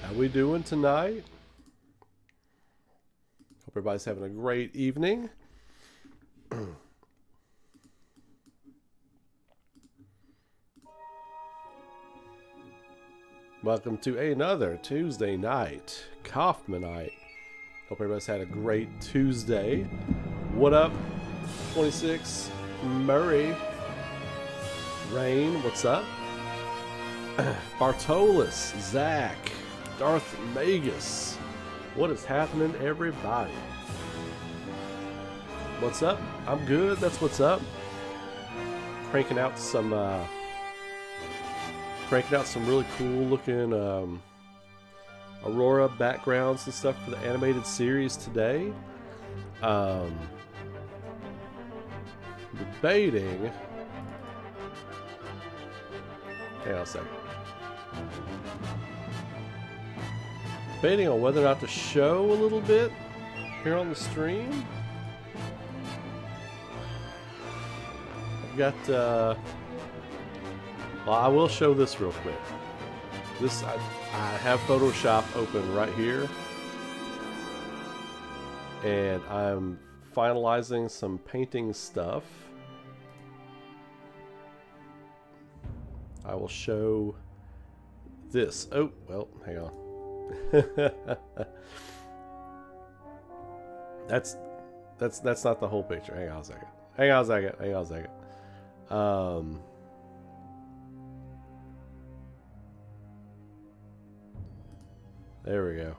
How we doing tonight? Hope everybody's having a great evening. Welcome to another Tuesday night, Kaufmanite. Hope everybody's had a great Tuesday. What up, 26 Murray? Rain, what's up? Bartolus, Zach, Darth Magus. What is happening, everybody? What's up? I'm good. That's what's up. Cranking out some really cool looking ARAURA backgrounds and stuff for the animated series today. Debating. Hang on a second. Debating on whether or not to show a little bit here on the stream. I've got, well, I will show this real quick. I have Photoshop open right here. And I'm finalizing some painting stuff. I will show this. Oh, well, hang on. That's not the whole picture. Hang on a second. There we go.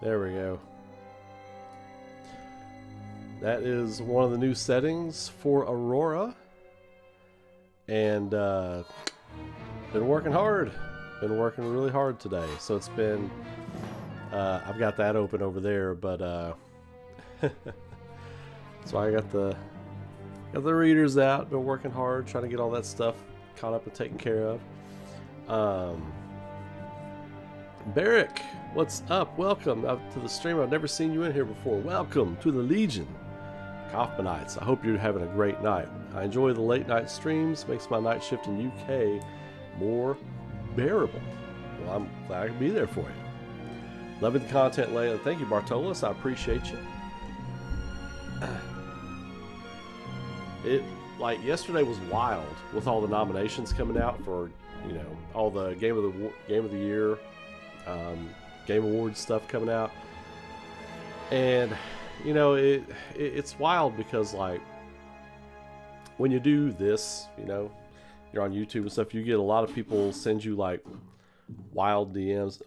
There we go. That is one of the new settings for ARAURA. And been working hard. Been working really hard today. So it's been I've got that open over there, but so I got the readers out, been working hard, trying to get all that stuff caught up and taken care of. Barrick, what's up? Welcome to the stream. I've never seen you in here before. Welcome to the Legion, Kaufmanites. I hope you're having a great night. I enjoy the late night streams. Makes my night shift in UK more bearable. Well, I'm glad I can be there for you. Loving the content, Leia. Thank you, Bartolus. I appreciate you. Like yesterday was wild with all the nominations coming out for, you know, all the game of the year. Game Awards stuff coming out, and you know it's wild because like when you do this, you know, you're on YouTube and stuff, you get a lot of people send you like wild DMs.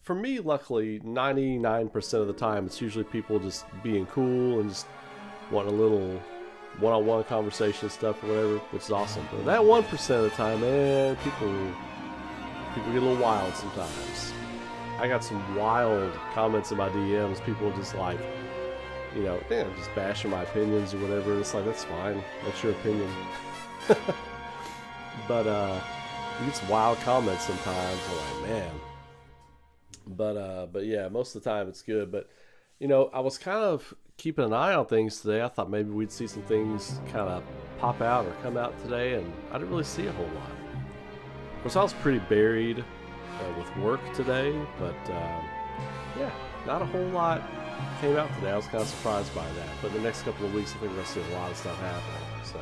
For me, luckily 99% of the time it's usually people just being cool and just wanting a little one-on-one conversation stuff or whatever, which is awesome. But that 1% of the time, man, people get a little wild sometimes. I got some wild comments in my DMs. People just like, you know, just bashing my opinions or whatever. It's like, that's fine. That's your opinion. But you get some wild comments sometimes. I'm like, man. But yeah, most of the time it's good. But you know, I was kind of keeping an eye on things today. I thought maybe we'd see some things kind of pop out or come out today, and I didn't really see a whole lot. Of course, I was pretty buried with work today, but yeah, not a whole lot came out today. I was kind of surprised by that. But the next couple of weeks, I think we're going to see a lot of stuff happening. So.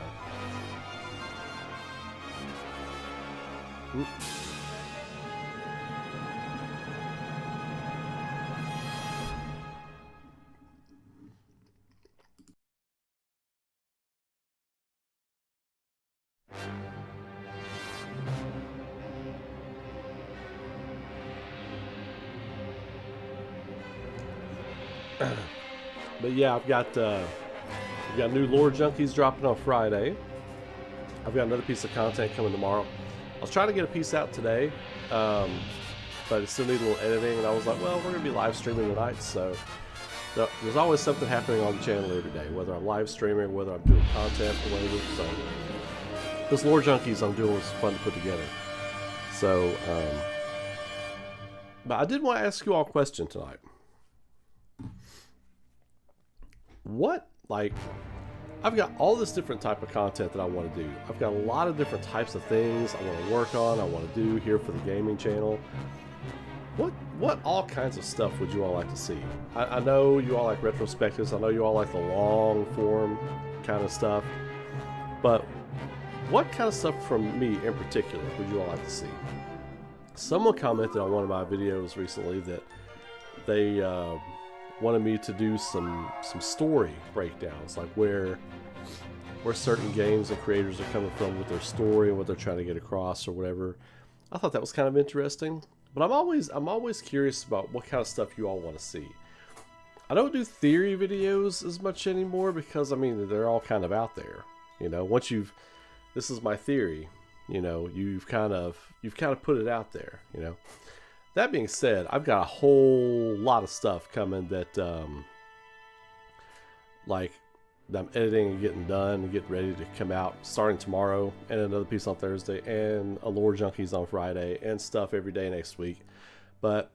But yeah, I've got new Lore Junkies dropping on Friday. I've got another piece of content coming tomorrow. I was trying to get a piece out today, but it still needed a little editing, and I was like, well, we're going to be live streaming tonight, so there's always something happening on the channel every day, whether I'm live streaming, whether I'm doing content or whatever. So this Lore Junkies I'm doing was fun to put together. So But I did want to ask you all a question tonight. What, like, I've got all this different type of content that I want to do. I've got a lot of different types of things I want to work on, I want to do here for the gaming channel. What all kinds of stuff would you all like to see? I know you all like retrospectives. I know you all like the long form kind of stuff. But what kind of stuff from me in particular would you all like to see? Someone commented on one of my videos recently that they wanted me to do some story breakdowns, like where certain games and creators are coming from with their story and what they're trying to get across or whatever. I thought that was kind of interesting. But I'm always curious about what kind of stuff you all want to see. I don't do theory videos as much anymore because, I mean, they're all kind of out there. You know, once this is my theory, you know, you've kind of put it out there, you know. That being said, I've got a whole lot of stuff coming that like I'm editing and getting done and getting ready to come out starting tomorrow, and another piece on Thursday, and a Lore Junkies on Friday, and stuff every day next week. But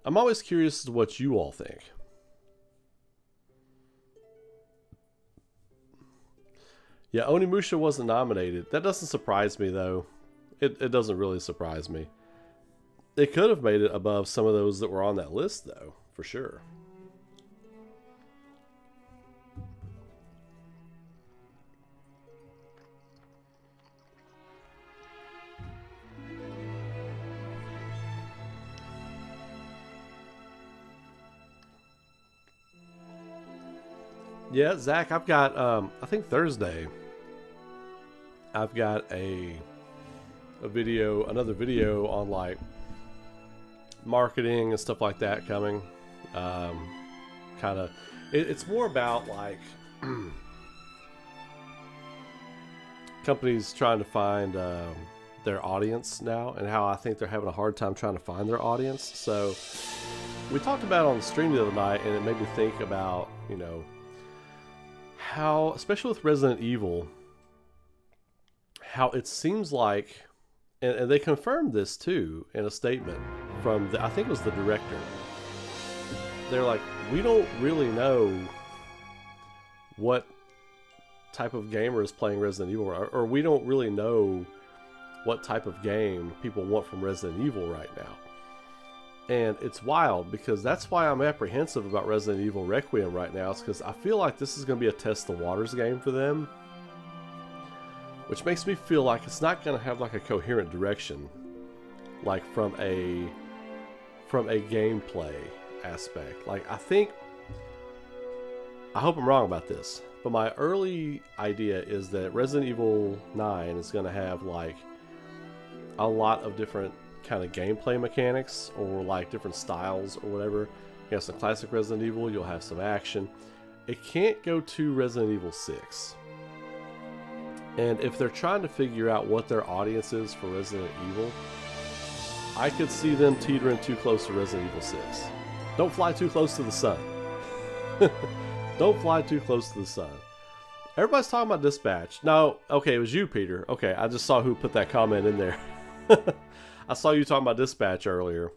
I'm always curious as to what you all think. Yeah, Onimusha wasn't nominated. That doesn't surprise me, though. It doesn't really surprise me. It could have made it above some of those that were on that list, though, for sure. Yeah, Zach, I've got, I think Thursday, I've got another video on, like, marketing and stuff like that coming. Kind of, it's more about, like, companies trying to find their audience now, and how I think they're having a hard time trying to find their audience. So, we talked about it on the stream the other night, and it made me think about, you know, how, especially with Resident Evil, how it seems like, and they confirmed this too in a statement from I think it was the director. They're like, we don't really know what type of gamer is playing Resident Evil, or we don't really know what type of game people want from Resident Evil right now. And it's wild, because that's why I'm apprehensive about Resident Evil Requiem right now. It's because I feel like this is going to be a test the waters game for them, which makes me feel like it's not going to have like a coherent direction, like from a gameplay aspect. Like, I hope I'm wrong about this, but my early idea is that Resident Evil 9 is going to have like a lot of different kind of gameplay mechanics, or like different styles or whatever. You have some classic Resident Evil, you'll have some action. It can't go to Resident Evil 6. And if they're trying to figure out what their audience is for Resident Evil, I could see them teetering too close to Resident Evil 6. Don't fly too close to the sun. Don't fly too close to the sun. Everybody's talking about Dispatch. No, okay, it was you, Peter. Okay, I just saw who put that comment in there. I saw you talking about Dispatch earlier.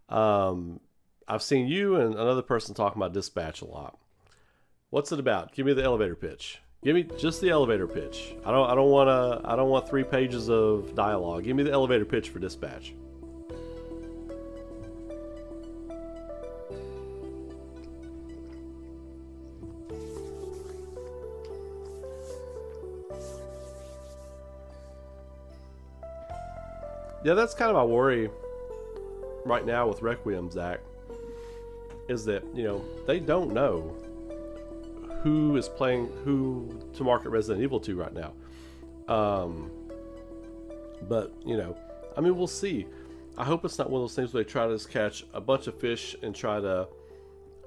I've seen you and another person talking about Dispatch a lot. What's it about? Give me the elevator pitch. Give me just the elevator pitch. I don't want 3 pages of dialogue. Give me the elevator pitch for Dispatch. Yeah, that's kind of my worry right now with Requiem, Zach, is that, you know, they don't know who is playing, who to market Resident Evil to right now. But, you know, I mean, we'll see. I hope it's not one of those things where they try to just catch a bunch of fish and try to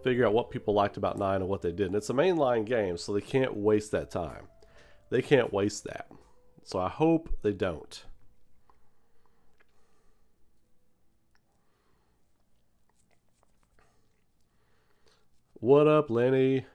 figure out what people liked about 9 and what they didn't. It's a mainline game, so they can't waste that time. They can't waste that. So I hope they don't. What up, Lenny?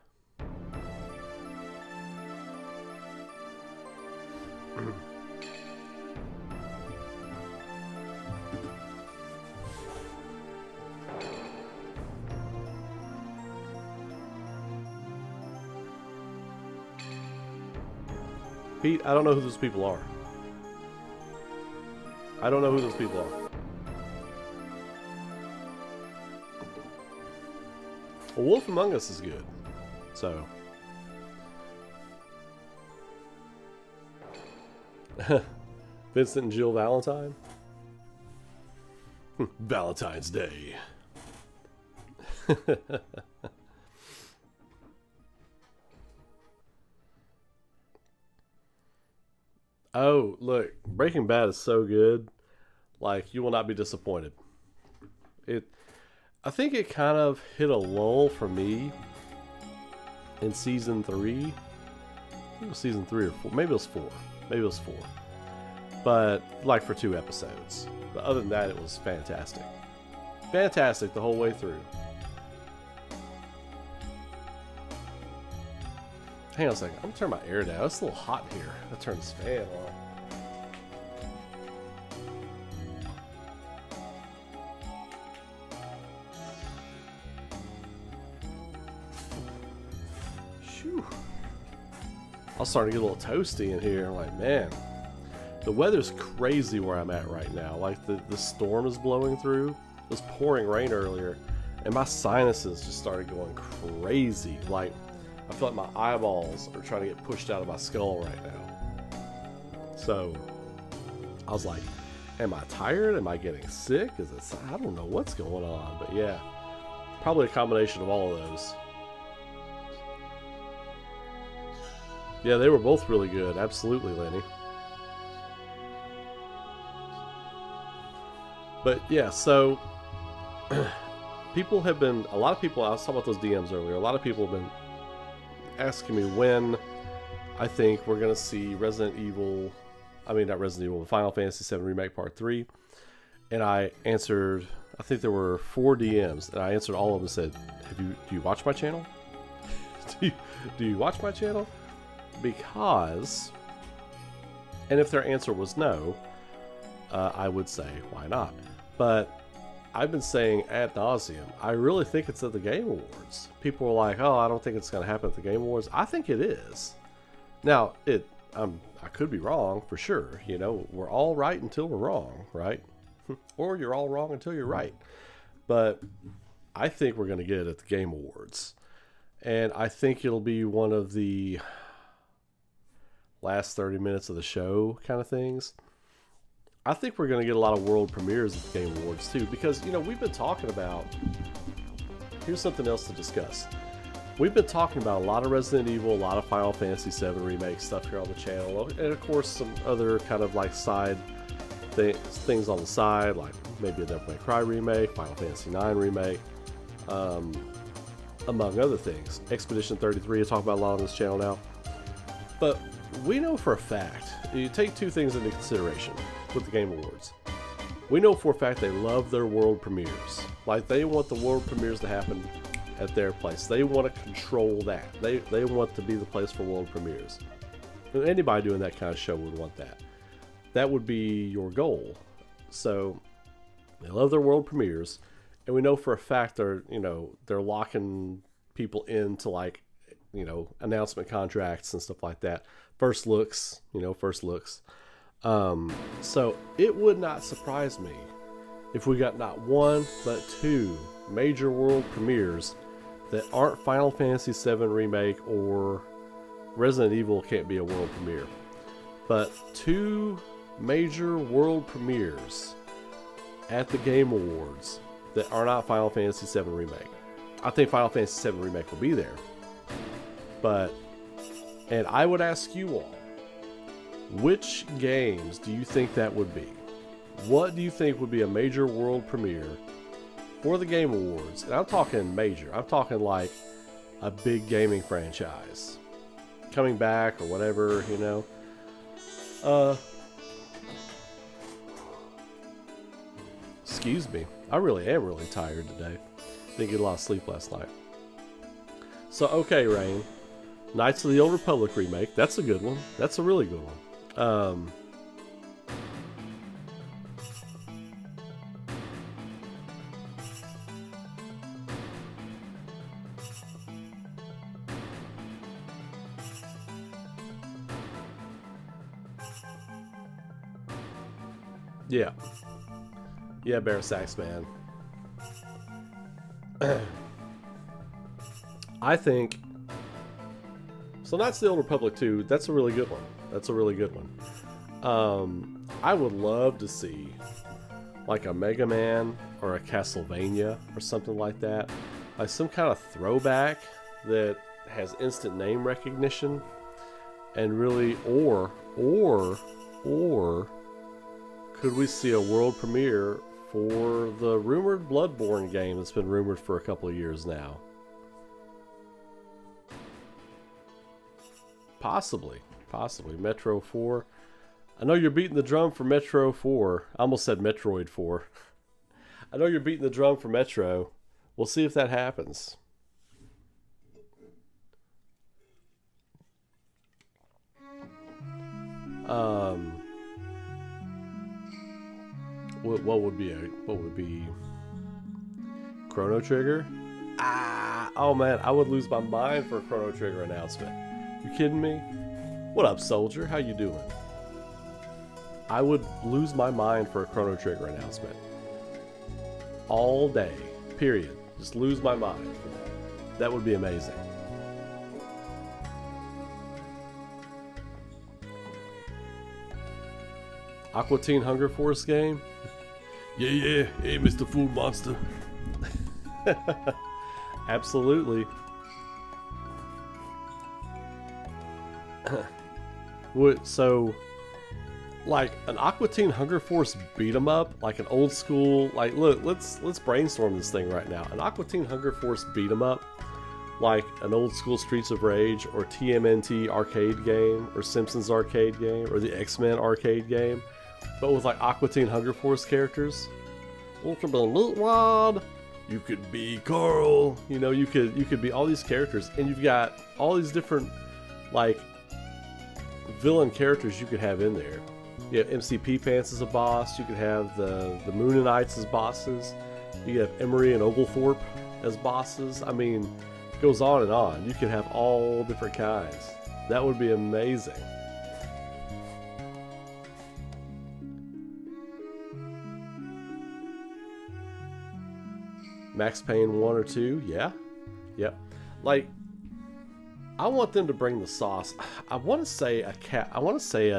Pete, I don't know who those people are. I don't know who those people are. Well, Wolf Among Us is good. So. Vincent and Jill Valentine? Valentine's Day. Oh, look, Breaking Bad is so good. Like, you will not be disappointed. I think it kind of hit a lull for me in season 3. I think it was season 3 or 4. Maybe it was 4. Maybe it was 4. But, like, for 2 episodes. But other than that, it was fantastic. Fantastic the whole way through. Hang on a second. I'm going to turn my air down. It's a little hot here. I'll turn this fan on. Phew. I was starting to get a little toasty in here. I'm like, man, the weather's crazy where I'm at right now. Like, the storm is blowing through. It was pouring rain earlier, and my sinuses just started going crazy. Like, I feel like my eyeballs are trying to get pushed out of my skull right now. So, I was like, am I tired? Am I getting sick? I don't know what's going on. But yeah, probably a combination of all of those. Yeah, they were both really good. Absolutely, Lenny. But yeah, so people have been, a lot of people, I was talking about those DMs earlier, a lot of people have been asking me when I think we're going to see not Resident Evil, Final Fantasy VII Remake Part 3. And I answered, I think there were 4 DMs, and I answered all of them and said, do you watch my channel? do you watch my channel? Because, and if their answer was no, I would say, why not? But I've been saying ad nauseum, I really think it's at the Game Awards. People are like, oh, I don't think it's going to happen at the Game Awards. I think it is. Now, I could be wrong, for sure. You know, we're all right until we're wrong, right? Or you're all wrong until you're right. But I think we're going to get it at the Game Awards. And I think it'll be one of the last 30 minutes of the show kind of things. I think we're going to get a lot of world premieres at the Game Awards too, because, you know, we've been talking about, here's something else to discuss. We've been talking about a lot of Resident Evil, a lot of Final Fantasy VII Remake stuff here on the channel, and of course some other kind of like side things on the side, like maybe a Devil May Cry remake, Final Fantasy IX remake, among other things. Expedition 33, I talk about a lot on this channel now. But we know for a fact, you take 2 things into consideration with the Game Awards. We know for a fact they love their world premieres. Like, they want the world premieres to happen at their place. They want to control that. They want to be the place for world premieres. And anybody doing that kind of show would want that. That would be your goal. So they love their world premieres, and we know for a fact they're locking people into, like, announcement contracts and stuff like that. First looks. So it would not surprise me if we got not 1 but 2 major world premieres that aren't Final Fantasy VII Remake, or Resident Evil can't be a world premiere, but 2 major world premieres at the Game Awards that are not Final Fantasy VII Remake. I think Final Fantasy VII Remake will be there, and I would ask you all, which games do you think that would be? What do you think would be a major world premiere for the Game Awards? And I'm talking major. I'm talking like a big gaming franchise coming back or whatever, Excuse me. I really am really tired today. Didn't get a lot of sleep last night. So, okay, Rain. Knights of the Old Republic remake. That's a good one. That's a really good one. Yeah. Yeah, Bear Sax, man. I think... So Knights of the Old Republic 2, that's a really good one. That's a really good one. I would love to see like a Mega Man or a Castlevania or something like that. Like some kind of throwback that has instant name recognition and really, or could we see a world premiere for the rumored Bloodborne game that's been rumored for a couple of years now? Possibly. Metro 4. I know you're beating the drum for Metro 4. I almost said Metroid 4. I know you're beating the drum for Metro. We'll see if that happens. What would be Chrono Trigger? Oh man, I would lose my mind for a Chrono Trigger announcement. You kidding me? What up, soldier? How you doing? I would lose my mind for a Chrono Trigger announcement. All day. Period. Just lose my mind for that. That would be amazing. Aqua Teen Hunger Force game? Yeah. Hey, Mr. Food Monster. Absolutely. So, like an Aqua Teen Hunger Force beat 'em up, like an old school, like look, let's brainstorm this thing right now. An Aqua Teen Hunger Force beat 'em up, like an old school Streets of Rage or TMNT arcade game or Simpsons arcade game or the X-Men arcade game, but with like Aqua Teen Hunger Force characters. Ultra Loot Wad, you could be Carl, you know, you could be all these characters, and you've got all these different like villain characters you could have in there. You have MCP Pants as a boss, you could have the Moonanites as bosses, you have Emery and Oglethorpe as bosses. I mean, it goes on and on. You could have all different kinds. That would be amazing. Max Payne 1 or 2, yeah. Yep. Like, I want them to bring the sauce. I want to say a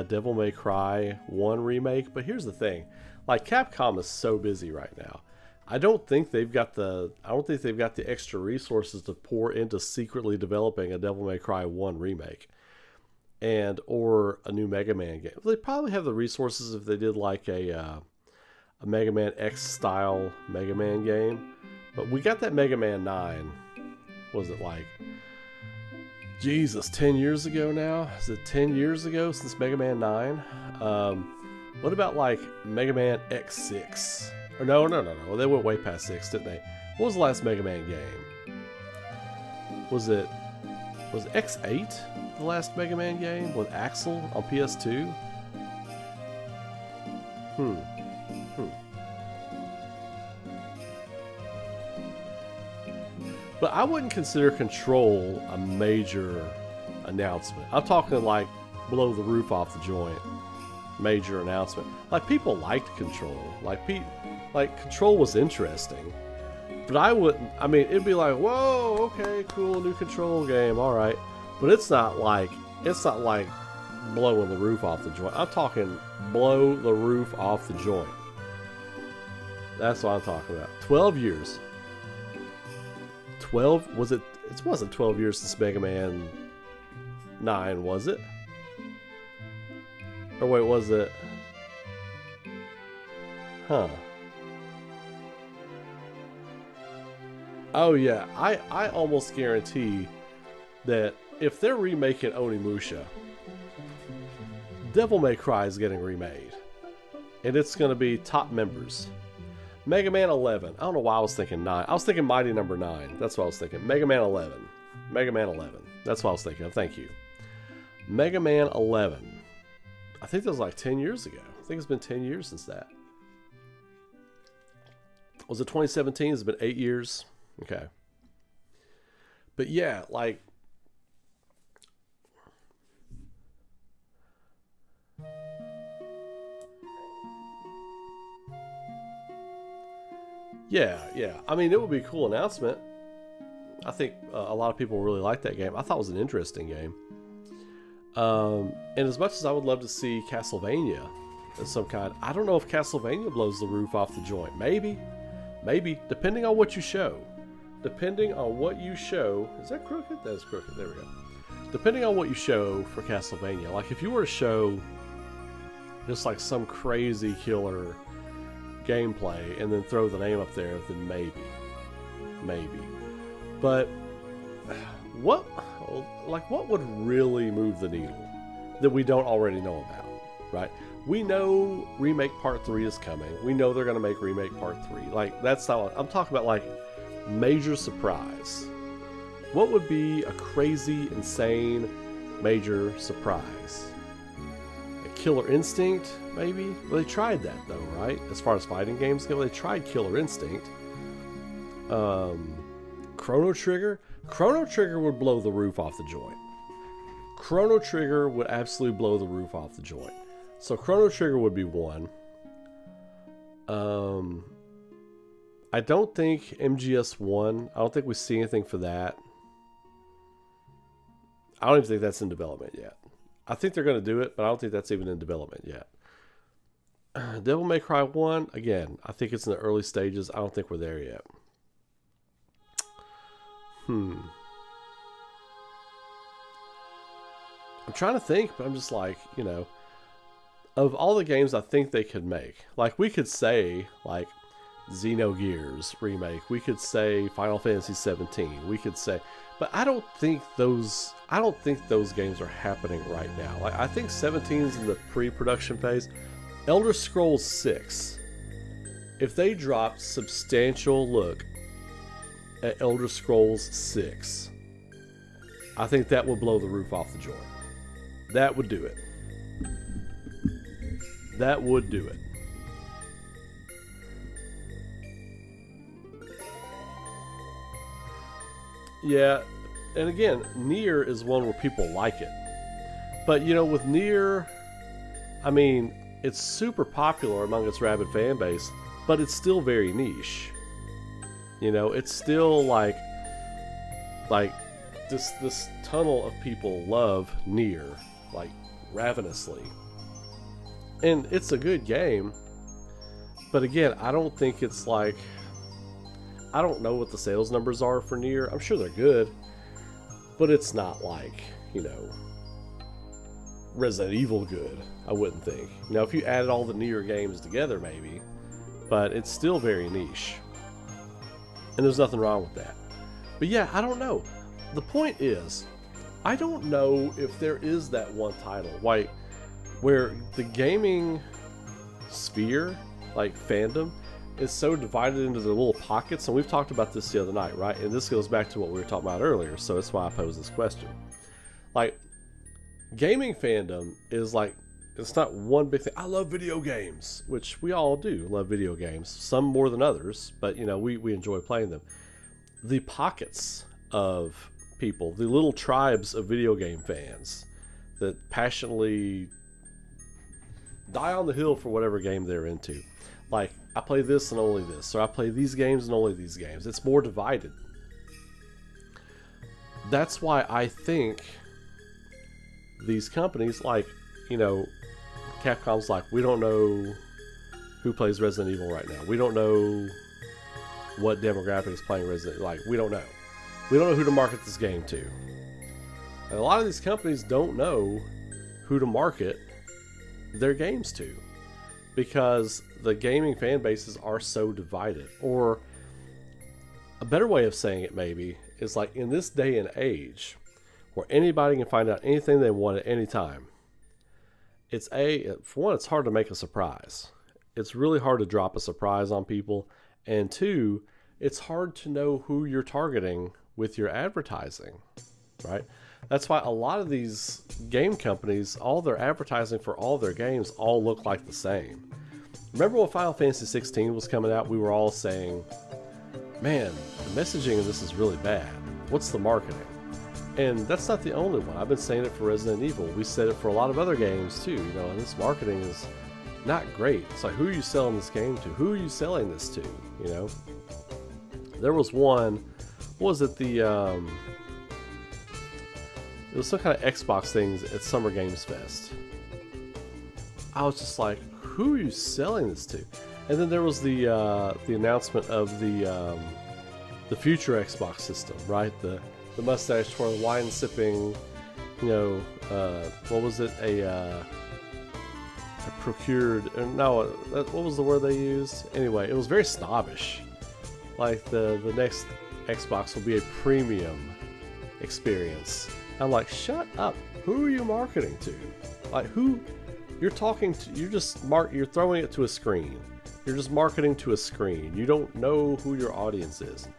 Devil May Cry 1 remake, but here's the thing. Like, Capcom is so busy right now. I don't think they've got the extra resources to pour into secretly developing a Devil May Cry 1 remake and or a new Mega Man game. They probably have the resources if they did like a Mega Man X style Mega Man game. But we got that Mega Man 9. What was it like? Jesus, 10 years ago now? Is it 10 years ago since Mega Man 9? What about like Mega Man X6? Or no, they went way past 6, didn't they? What was the last Mega Man game? Was X8 the last Mega Man game with Axel on PS2? But I wouldn't consider Control a major announcement. I'm talking like blow the roof off the joint major announcement. Like, people liked Control. Like Control was interesting. But I wouldn't, I mean, it'd be like, whoa, okay, cool, new Control game, alright. But it's not like blowing the roof off the joint. I'm talking blow the roof off the joint. That's what I'm talking about. 12 years. 12? Was it? It wasn't 12 years since Mega Man 9, was it? Or wait, was it? Huh. Oh yeah, I almost guarantee that if they're remaking Onimusha, Devil May Cry is getting remade. And it's going to be top members. Mega Man 11. I don't know why I was thinking 9. I was thinking Mighty Number 9. That's what I was thinking. Mega Man 11. Mega Man 11. That's what I was thinking of. Thank you. Mega Man 11. I think that was like 10 years ago. I think it's been 10 years since that. Was it 2017? It's been 8 years. Okay. But yeah, like... Yeah. I mean, it would be a cool announcement. I think a lot of people really like that game. I thought it was an interesting game. And as much as I would love to see Castlevania of some kind, I don't know if Castlevania blows the roof off the joint. Maybe, depending on what you show. Depending on what you show. Is that crooked? That is crooked. There we go. Depending on what you show for Castlevania. Like if you were to show just like some crazy killer gameplay and then throw the name up there, then maybe. But what would really move the needle that we don't already know about, right? We know Remake Part 3 is coming. We know they're going to make Remake Part 3. Like, that's not what I'm talking about, like, major surprise. What would be a crazy, insane, major surprise? A Killer Instinct, maybe? Well, they tried that, though, right? As far as fighting games go, they tried Killer Instinct. Chrono Trigger? Chrono Trigger would blow the roof off the joint. Chrono Trigger would absolutely blow the roof off the joint. So Chrono Trigger would be one. I don't think MGS1. I don't think we see anything for that. I don't even think that's in development yet. I think they're going to do it, but I don't think that's even in development yet. Devil May Cry 1, again, I think it's in the early stages. I don't think we're there yet. I'm trying to think, but I'm just like, you know, of all the games I think they could make, like we could say like Xenogears remake, we could say Final Fantasy 17, we could say, but I don't think those games are happening right now. Like I think 17 is in the pre-production phase. Elder Scrolls 6, if they dropped substantial look at Elder Scrolls 6, I think that would blow the roof off the joint. That would do it. That would do it. Yeah, and again, Nier is one where people like it. But, you know, with Nier, I mean, it's super popular among its rabid fan base, but it's still very niche. You know, it's still like this tunnel of people love Nier, like ravenously. And it's a good game, but again, I don't think it's like, I don't know what the sales numbers are for Nier. I'm sure they're good, but it's not like, you know, Resident Evil good, I wouldn't think. Now, if you added all the Nier games together, maybe, but it's still very niche. And there's nothing wrong with that. But yeah, I don't know. The point is, I don't know if there is that one title, like, where the gaming sphere, like fandom, is so divided into their little pockets. And we've talked about this the other night, right? And this goes back to what we were talking about earlier, so that's why I posed this question. Like, gaming fandom is like, it's not one big thing. I love video games, which we all do love video games, some more than others, but you know, we enjoy playing them. The pockets of people, the little tribes of video game fans that passionately die on the hill for whatever game they're into. Like, I play this and only this, or I play these games and only these games. It's more divided. That's why I think these companies, like, you know, Capcom's like, we don't know who plays Resident Evil right now. We don't know what demographic is playing Resident Evil. Like, we don't know. We don't know who to market this game to. And a lot of these companies don't know who to market their games to, because the gaming fan bases are so divided. Or a better way of saying it maybe is like, in this day and age where anybody can find out anything they want at any time, for one, it's hard to make a surprise. It's really hard to drop a surprise on people. And two, it's hard to know who you're targeting with your advertising, right? That's why a lot of these game companies, all their advertising for all their games all look like the same. Remember when Final Fantasy 16 was coming out, we were all saying, man, the messaging of this is really bad. What's the marketing? And that's not the only one. I've been saying it for Resident Evil. We said it for a lot of other games too. You know, and this marketing is not great. It's like, who are you selling this game to? Who are you selling this to? You know? There was one, what was it, it was some kind of Xbox things at Summer Games Fest. I was just like, who are you selling this to? And then there was the announcement of the future Xbox system, right? The mustache for the wine sipping, what was it? A procured, no, what was the word they used? Anyway, it was very snobbish. Like the next Xbox will be a premium experience. I'm like, shut up. Who are you marketing to? Like, who? You're talking to, you're throwing it to a screen. You're just marketing to a screen. You don't know who your audience is.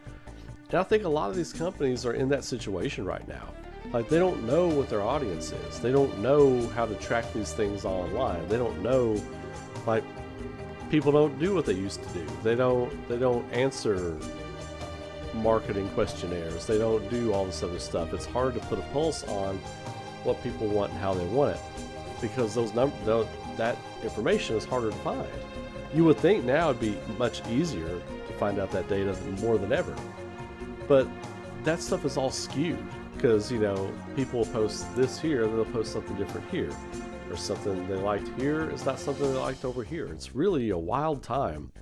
And I think a lot of these companies are in that situation right now. Like, they don't know what their audience is. They don't know how to track these things online. They don't know, like, people don't do what they used to do. They don't answer marketing questionnaires. They don't do all this other stuff. It's hard to put a pulse on what people want and how they want it, because that information is harder to find. You would think now it'd be much easier to find out that data more than ever, but that stuff is all skewed, because people will post this here, they'll post something different here, or something they liked here is not something they liked over here. It's really a wild time.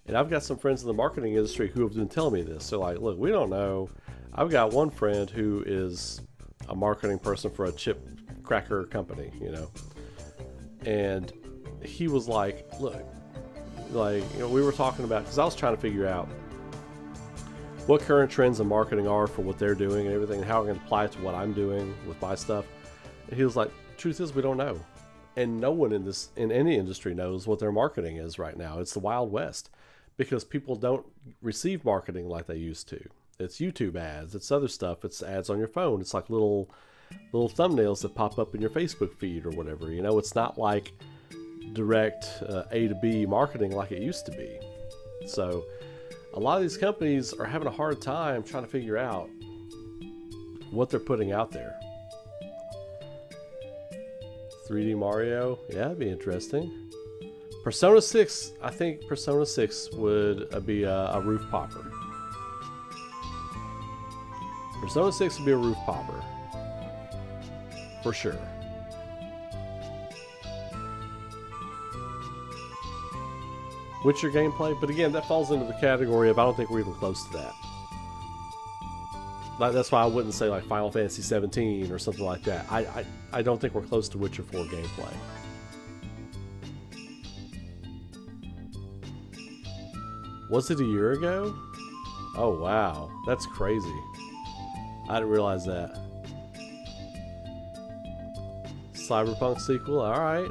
And I've got some friends in the marketing industry who have been telling me this. They're like, look, we don't know. I've got one friend who is a marketing person for a chip cracker company, and he was like, look, we were talking about, because I was trying to figure out what current trends in marketing are for what they're doing and everything, and how I can apply it to what I'm doing with my stuff. And he was like, truth is, we don't know. And no one in any industry knows what their marketing is right now. It's the Wild West, because people don't receive marketing like they used to. It's YouTube ads, it's other stuff, it's ads on your phone. It's like little thumbnails that pop up in your Facebook feed or whatever. It's not like direct A to B marketing like it used to be. So a lot of these companies are having a hard time trying to figure out what they're putting out there. 3D Mario, yeah, that'd be interesting. Persona 6, I think Persona 6 would be a roof popper. Persona 6 would be a roof popper. For sure. Witcher gameplay, but again, that falls into the category of I don't think we're even close to that. That's why I wouldn't say like Final Fantasy 17 or something like that. I don't think we're close to Witcher 4 gameplay. Was it a year ago? Oh wow, that's crazy. I didn't realize that. Cyberpunk sequel, alright.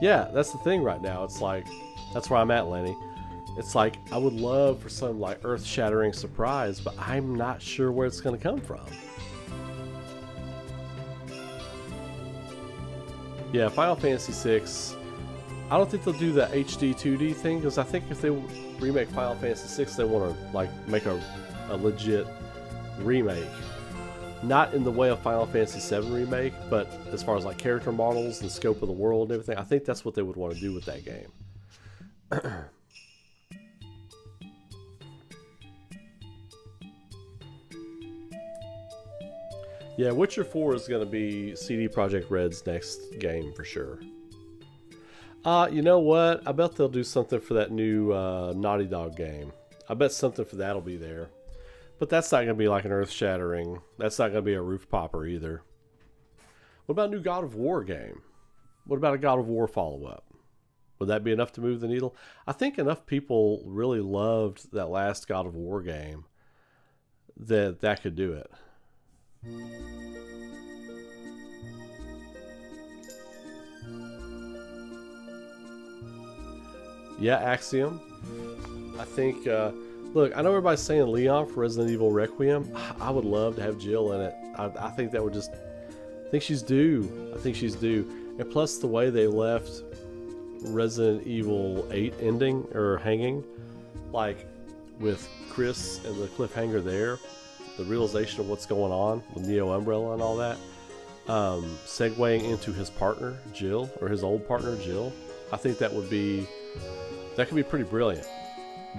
Yeah, that's the thing right now. It's like, that's where I'm at, Lenny. It's like, I would love for some like earth-shattering surprise, but I'm not sure where it's going to come from. Yeah, Final Fantasy VI, I don't think they'll do the HD 2D thing, because I think if they remake Final Fantasy VI, they want to like make a legit remake. Not in the way of Final Fantasy VII Remake, but as far as like character models and scope of the world and everything, I think that's what they would want to do with that game. Yeah, Witcher 4 is going to be CD Projekt Red's next game for sure. You know what? I bet they'll do something for that new Naughty Dog game. I bet something for that'll be there. But that's not going to be like an earth-shattering. That's not going to be a roof popper either. What about a new God of War game? What about a God of War follow-up? Would that be enough to move the needle? I think enough people really loved that last God of War game that could do it. Yeah, Axiom. I think, look, I know everybody's saying Leon for Resident Evil Requiem. I would love to have Jill in it. I think that would just, I think she's due. I think she's due. And plus the way they left Resident Evil 8 ending, or hanging, like with Chris and the cliffhanger there, the realization of what's going on with Neo Umbrella and all that, segueing into his partner Jill, or his old partner Jill. I think that would be That could be pretty brilliant,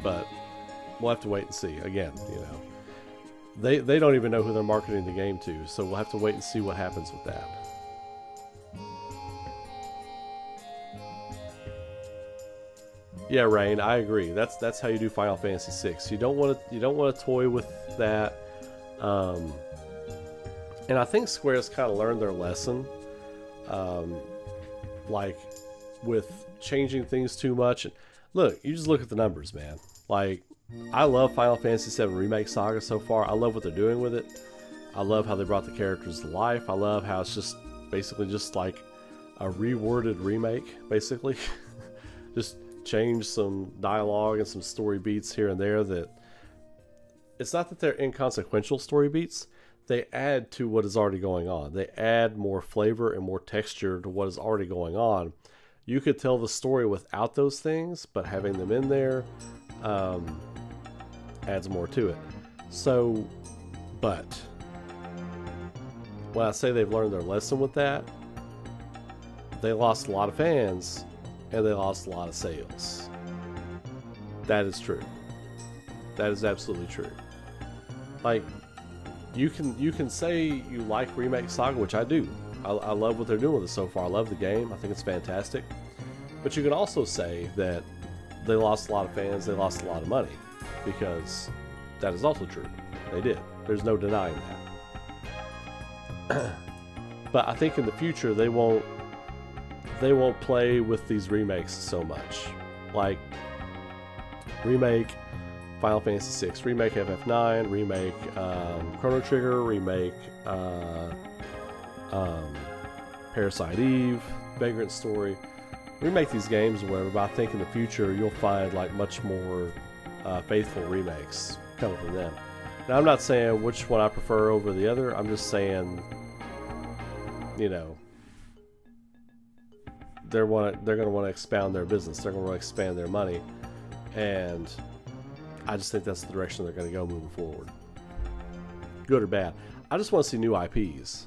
but we'll have to wait and see. Again, you know, they don't even know who they're marketing the game to, so we'll have to wait and see what happens with that. Yeah, Rain, I agree. That's how you do Final Fantasy VI. You don't want to toy with that. And I think Square's kind of learned their lesson, like with changing things too much. Look, you just look at the numbers, man. Like, I love Final Fantasy VII Remake Saga so far. I love what they're doing with it. I love how they brought the characters to life. I love how it's just basically just like a reworded remake, basically. Just change some dialogue and some story beats here and there. That it's not that they're inconsequential story beats. They add to what is already going on. They add more flavor and more texture to what is already going on. You could tell the story without those things, but having them in there adds more to it. So, but when I say they've learned their lesson with that, they lost a lot of fans and they lost a lot of sales. That is true. That is absolutely true. Like, you can say you like Remake Saga, which I do. I love what they're doing with it so far. I love the game. I think it's fantastic. But you can also say that they lost a lot of fans, they lost a lot of money, because that is also true. They did. There's no denying that. But I think in the future they won't play with these remakes so much. Like, remake Final Fantasy VI, remake FF9, remake Chrono Trigger, remake Parasite Eve, Vagrant Story. Remake these games or whatever, but I think in the future you'll find like much more faithful remakes coming from them. Now, I'm not saying which one I prefer over the other. I'm just saying, you know, they're going to want to expound their business. They're going to want to expand their money, and I just think that's the direction they're going to go moving forward. Good or bad. I just want to see new IPs.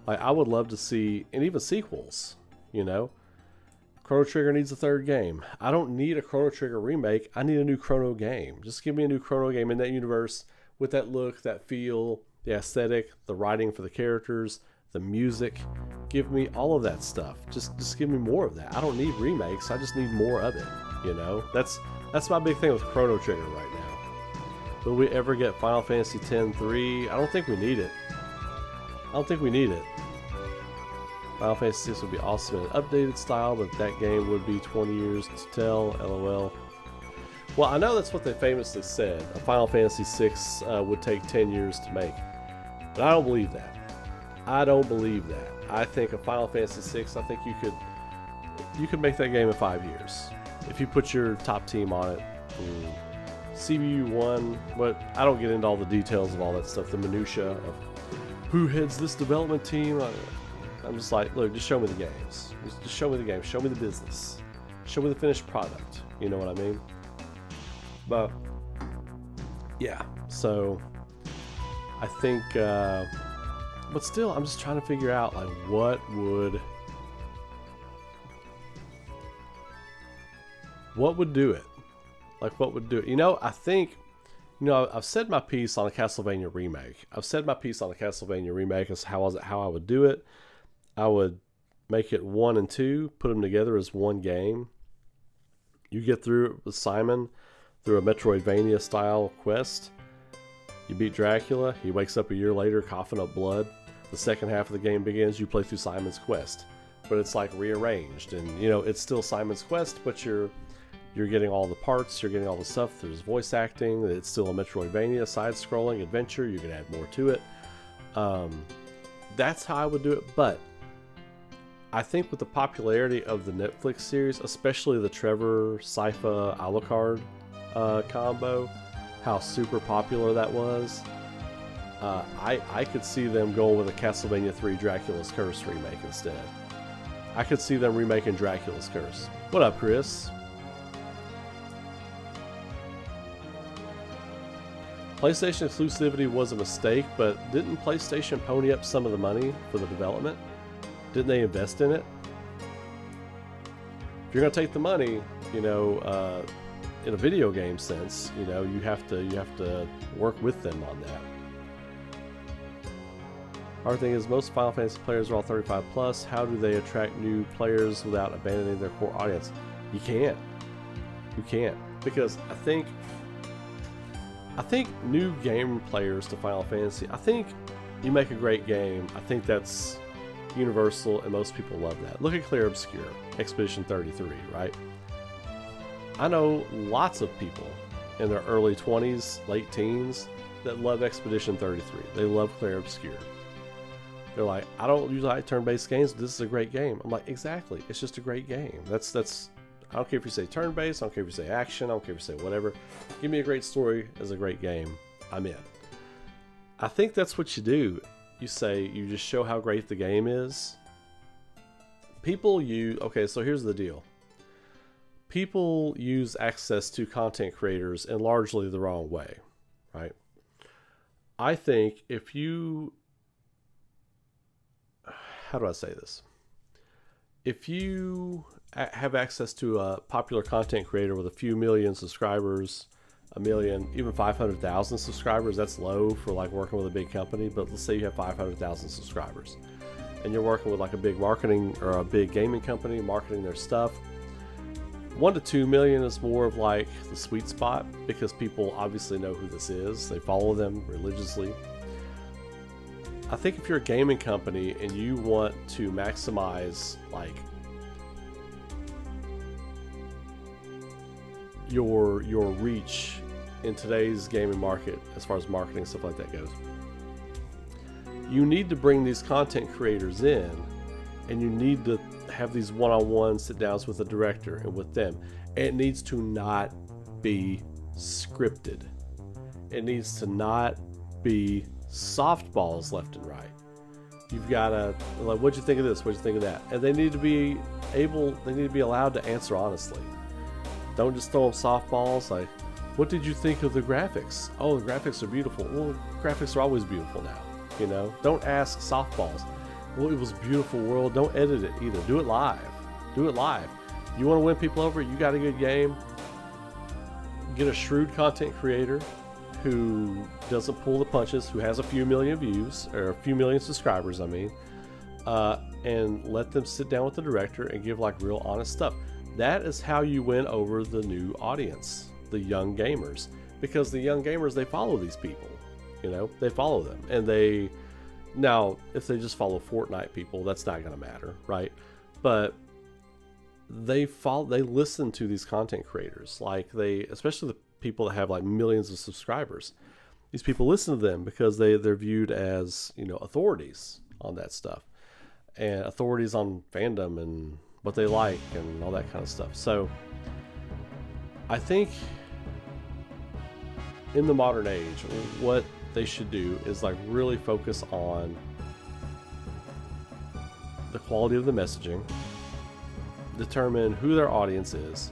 Like, I would love to see, and even sequels, you know. Chrono Trigger needs a third game. I don't need a Chrono Trigger remake. I need a new Chrono game. Just give me a new Chrono game in that universe with that look, that feel, the aesthetic, the writing for the characters, the music. Give me all of that stuff. Just give me more of that. I don't need remakes. I just need more of it, you know. That's my big thing with Chrono Trigger right now. Will we ever get Final Fantasy X-3? I don't think we need it. I don't think we need it. Final Fantasy VI would be awesome in an updated style, but that game would be 20 years to tell, lol. Well, I know that's what they famously said. A Final Fantasy VI would take 10 years to make. But I don't believe that. I don't believe that. I think a Final Fantasy VI, I think you could make that game in 5 years. If you put your top team on it. CBU1, but I don't get into all the details of all that stuff, the minutia of who heads this development team. I'm just like, look, just show me the games. Just show me the games. Show me the business. Show me the finished product. You know what I mean? But, yeah. So, I think, but still, I'm just trying to figure out, like, what would do it? Like, what would do it? You know, I think, you know, I've said my piece on a Castlevania remake. I've said my piece on a Castlevania remake as how I would do it. I would make it 1 and 2, put them together as one game. You get through it with Simon through a Metroidvania style quest. You beat Dracula. He wakes up a year later coughing up blood. The second half of the game begins. You play through Simon's quest, but it's like rearranged, and you know it's still Simon's quest, but you're getting all the parts. You're getting all the stuff. There's voice acting. It's still a Metroidvania side-scrolling adventure. You can add more to it. That's how I would do it, but I think with the popularity of the Netflix series, especially the Trevor Sypha Alucard combo, how super popular that was, I could see them going with a Castlevania 3 Dracula's Curse remake instead. I could see them remaking Dracula's Curse. What up, Chris? PlayStation exclusivity was a mistake, but didn't PlayStation pony up some of the money for the development? Didn't they invest in it? If you're going to take the money, you know, in a video game sense, you know, you have to work with them on that. Our thing is, most Final Fantasy players are all 35 plus. How do they attract new players without abandoning their core audience? You can't. You can't, because I think new game players to Final Fantasy, I think you make a great game. I think that's universal, and most people love that. Look at Clear Obscure, Expedition 33, right? I know lots of people in their early 20s, late teens that love Expedition 33. They love Clear Obscure. They're like, I don't usually like turn-based games, but this is a great game. I'm like, exactly. It's just a great game. That's. I don't care if you say turn-based. I don't care if you say action. I don't care if you say whatever. Give me a great story as a great game. I'm in. I think that's what you do. You say, you just show how great the game is. Okay, so here's the deal. People use access to content creators in largely the wrong way, right? I think if you, how do I say this? If you have access to a popular content creator with a few million subscribers, a million, even 500,000 subscribers, that's low for like working with a big company, but let's say you have 500,000 subscribers and you're working with like a big marketing or a big gaming company marketing their stuff. 1 to 2 million is more of like the sweet spot, because people obviously know who this is. They follow them religiously. I think if you're a gaming company and you want to maximize like your reach in today's gaming market, as far as marketing and stuff like that goes, you need to bring these content creators in, and you need to have these one-on-one sit-downs with the director and with them. It needs to not be scripted. It needs to not be softballs left and right. You've got to, like, what'd you think of this? What'd you think of that? And they need to be allowed to answer honestly. Don't just throw them softballs like, what did you think of the graphics? Oh, the graphics are beautiful. Well, graphics are always beautiful now, you know? Don't ask softballs. Well, it was a beautiful world. Don't edit it either. Do it live. Do it live. You want to win people over? You got a good game. Get a shrewd content creator who doesn't pull the punches, who has a few million views, or a few million subscribers, I mean, and let them sit down with the director and give like real honest stuff. That is how you win over the new audience, the young gamers, because the young gamers, they follow these people, you know, they follow them. And now if they just follow Fortnite people, that's not going to matter, right? But they listen to these content creators, like especially the people that have like millions of subscribers. These people listen to them because they're viewed as, you know, authorities on that stuff, and authorities on fandom and what they like and all that kind of stuff. So I think in the modern age, what they should do is like really focus on the quality of the messaging, determine who their audience is,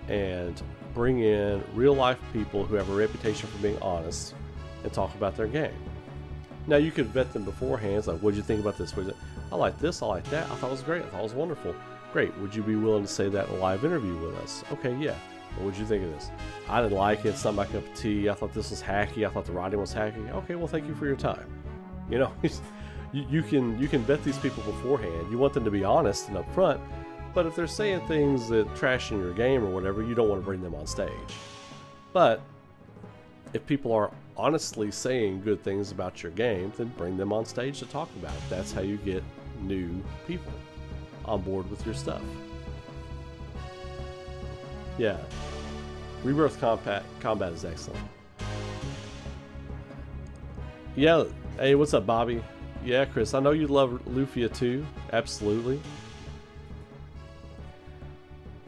and bring in real life people who have a reputation for being honest and talk about their game. Now you could vet them beforehand. It's like, what did you think about this? I like this, I like that, I thought it was great, I thought it was wonderful. Great, would you be willing to say that in a live interview with us? Okay, yeah. What would you think of this? I didn't like it, it's not my cup of tea, I thought this was hacky, I thought the writing was hacky. Okay, well, thank you for your time. You know, you can vet these people beforehand. You want them to be honest and upfront, but if they're saying things that trash in your game or whatever, you don't want to bring them on stage. But if people are honestly saying good things about your game, then bring them on stage to talk about it. That's how you get new people on board with your stuff. Yeah, Rebirth combat is excellent. Yeah, hey, what's up, Bobby? Yeah, Chris, I know you love Lufia too. Absolutely.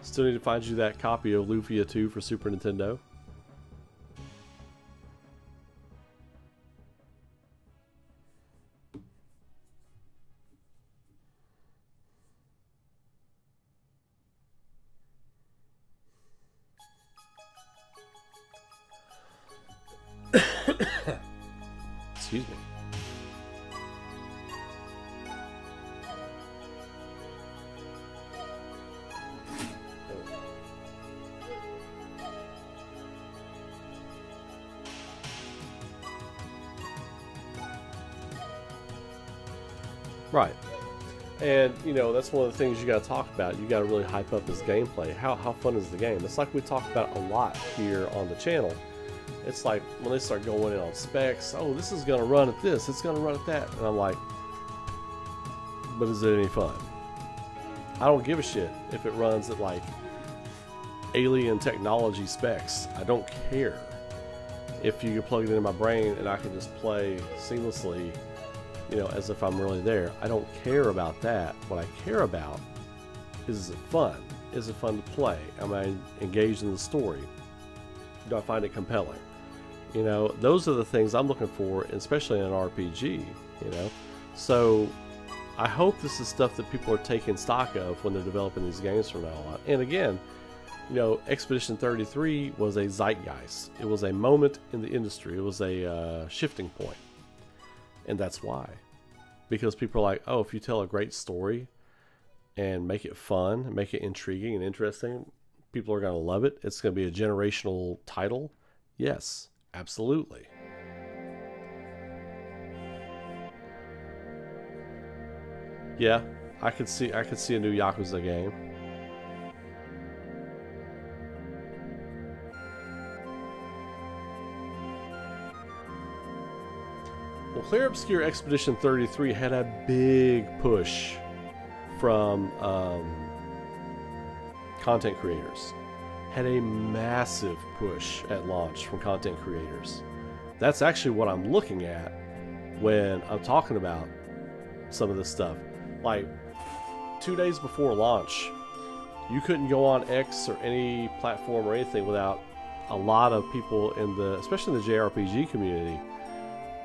Still need to find you that copy of Lufia 2 for Super Nintendo. Excuse me. Right. And, you know, that's one of the things you got to talk about. You got to really hype up this gameplay. How fun is the game? It's like we talk about a lot here on the channel. It's like when they start going in on specs, oh, this is going to run at this, it's going to run at that. And I'm like, but is it any fun? I don't give a shit if it runs at like alien technology specs. I don't care. If you can plug it into my brain and I can just play seamlessly, you know, as if I'm really there. I don't care about that. What I care about is it fun? Is it fun to play? Am I engaged in the story? Do I find it compelling? You know, those are the things I'm looking for, especially in an RPG, you know. So I hope this is stuff that people are taking stock of when they're developing these games from now on. And again, you know, Expedition 33 was a zeitgeist. It was a moment in the industry. It was a shifting point. And that's why. Because people are like, oh, if you tell a great story and make it fun, make it intriguing and interesting, people are going to love it. It's going to be a generational title. Yes, absolutely. Yeah, I could see a new Yakuza game. Well, Clear Obscure Expedition 33 had a big push from content creators. Had a massive push at launch from content creators. That's actually what I'm looking at when I'm talking about some of this stuff. Like 2 days before launch, you couldn't go on X or any platform or anything without a lot of people in the, especially in the JRPG community,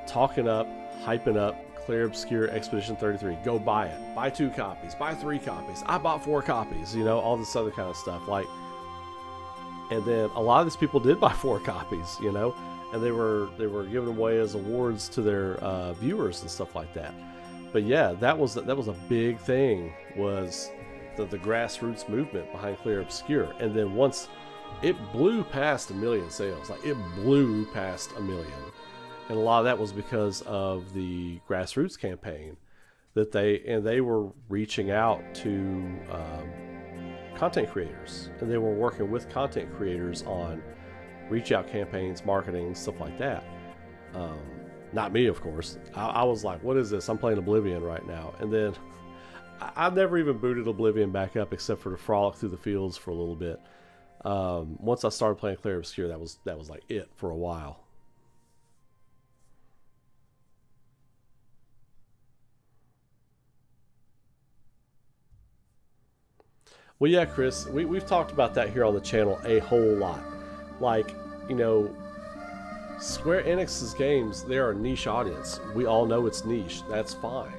talking up, hyping up Clear Obscure Expedition 33. Go buy it. Buy 2 copies. Buy 3 copies. I bought 4 copies. You know, all this other kind of stuff. Like, and then a lot of these people did buy 4 copies. You know, and they were giving away as awards to their viewers and stuff like that. But yeah, that was a big thing. Was the grassroots movement behind Clear Obscure, and then once it blew past 1 million sales, like it blew past 1 million. And a lot of that was because of the grassroots campaign that they were reaching out to content creators, and they were working with content creators on reach out campaigns, marketing, stuff like that. Not me, of course. I was like, what is this? I'm playing Oblivion right now. And then I've never even booted Oblivion back up except for to frolic through the fields for a little bit. Once I started playing Clear Obscure, that was like it for a while. Well, yeah, Chris, we've talked about that here on the channel a whole lot. Like, you know, Square Enix's games, they're a niche audience. We all know it's niche. That's fine.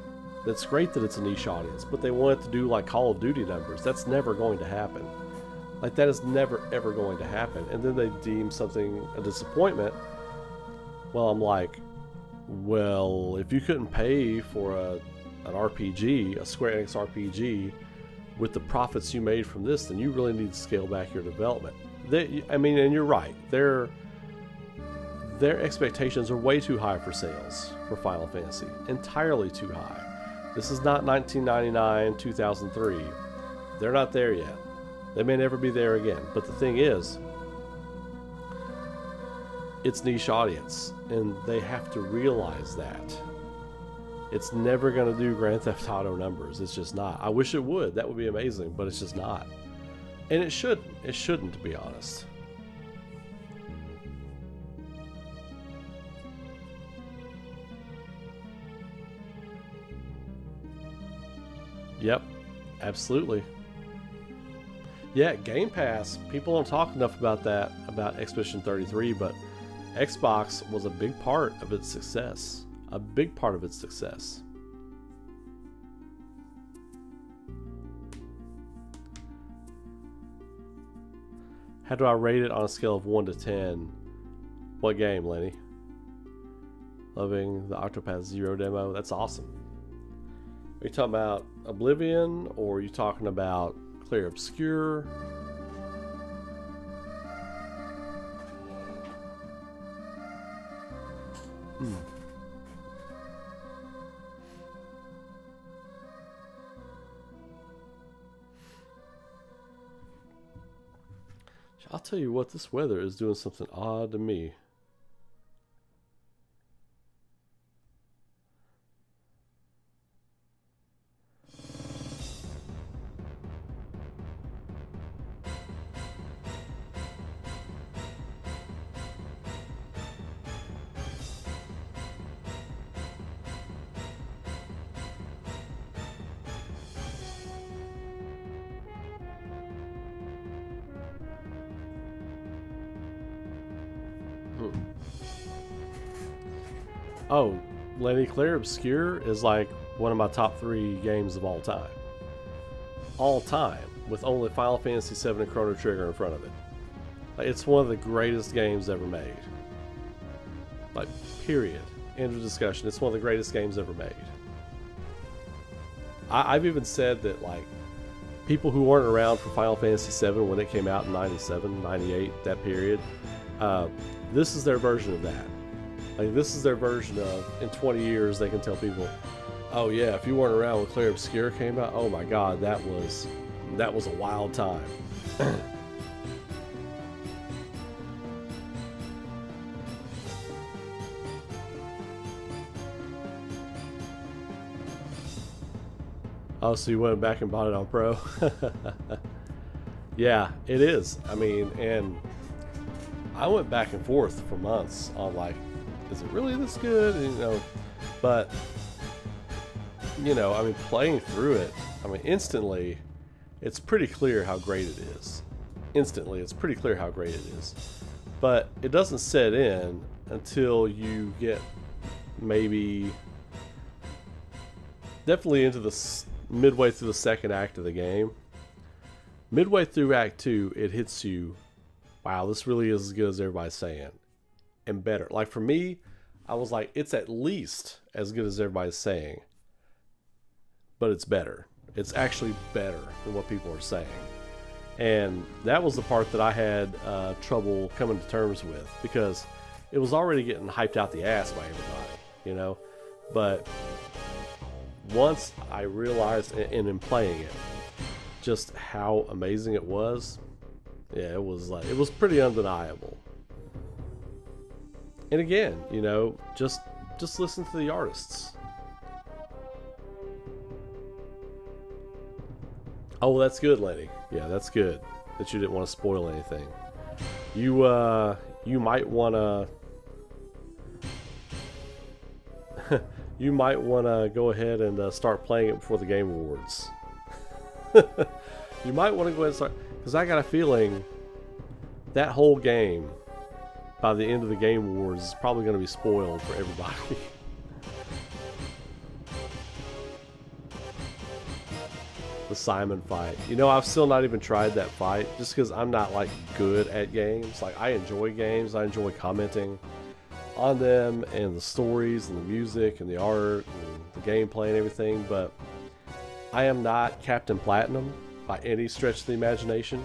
That's great that it's a niche audience, but they want it to do like Call of Duty numbers. That's never going to happen. Like, that is never, ever going to happen. And then they deem something a disappointment. Well, I'm like, well, if you couldn't pay for an RPG, a Square Enix RPG, with the profits you made from this, then you really need to scale back your development. I mean, and you're right. Their expectations are way too high for sales for Final Fantasy. Entirely too high. This is not 1999, 2003. They're not there yet. They may never be there again. But the thing is, it's niche audience, and they have to realize that. It's never going to do Grand Theft Auto numbers. It's just not. I wish it would. That would be amazing, but it's just not. And it shouldn't. It shouldn't, to be honest. Yep, absolutely. Yeah, Game Pass. People don't talk enough about that, about Expedition 33, but Xbox was a big part of its success. A big part of its success. How do I rate it on a scale of 1 to 10? What game, Lenny? Loving the Octopath Zero demo. That's awesome. Are you talking about Oblivion, or are you talking about Clear Obscure? tell you what, this weather is doing something odd to me. Oh, Lenny Claire Obscure is like one of my top 3 games of all time. All time, with only Final Fantasy VII and Chrono Trigger in front of it. Like, it's one of the greatest games ever made. Like, period. End of discussion. It's one of the greatest games ever made. I've even said that, like, people who weren't around for Final Fantasy VII when it came out in 97, 98, that period, this is their version of that. Like, this is their version of, in 20 years, they can tell people, oh yeah, if you weren't around when Claire Obscure came out, oh my god, that was a wild time. Oh, so you went back and bought it on Pro? Yeah, it is. I mean, and I went back and forth for months on, like, is it really this good? And, you know, but, you know, I mean, playing through it, I mean, instantly, it's pretty clear how great it is. Instantly, it's pretty clear how great it is. But it doesn't set in until you get maybe definitely into the midway through the second act of the game. Midway through Act 2, it hits you, wow, this really is as good as everybody's saying. And better. Like, for me, I was like, it's at least as good as everybody's saying, but it's better. It's actually better than what people are saying. And that was the part that I had trouble coming to terms with, because it was already getting hyped out the ass by everybody, you know. But once I realized, and in playing it, just how amazing it was, yeah, it was pretty undeniable. And again, you know, just listen to the artists. Oh, that's good, Lenny. Yeah, that's good that you didn't want to spoil anything. You might want to you might want to go ahead and start playing it before the Game Awards. You might want to go ahead and start, because I got a feeling that whole game, by the end of the Game Awards, is probably going to be spoiled for everybody. The Simon fight. You know, I've still not even tried that fight, just because I'm not, like, good at games. Like, I enjoy games. I enjoy commenting on them, and the stories, and the music, and the art, and the gameplay, and everything, but I am not Captain Platinum by any stretch of the imagination.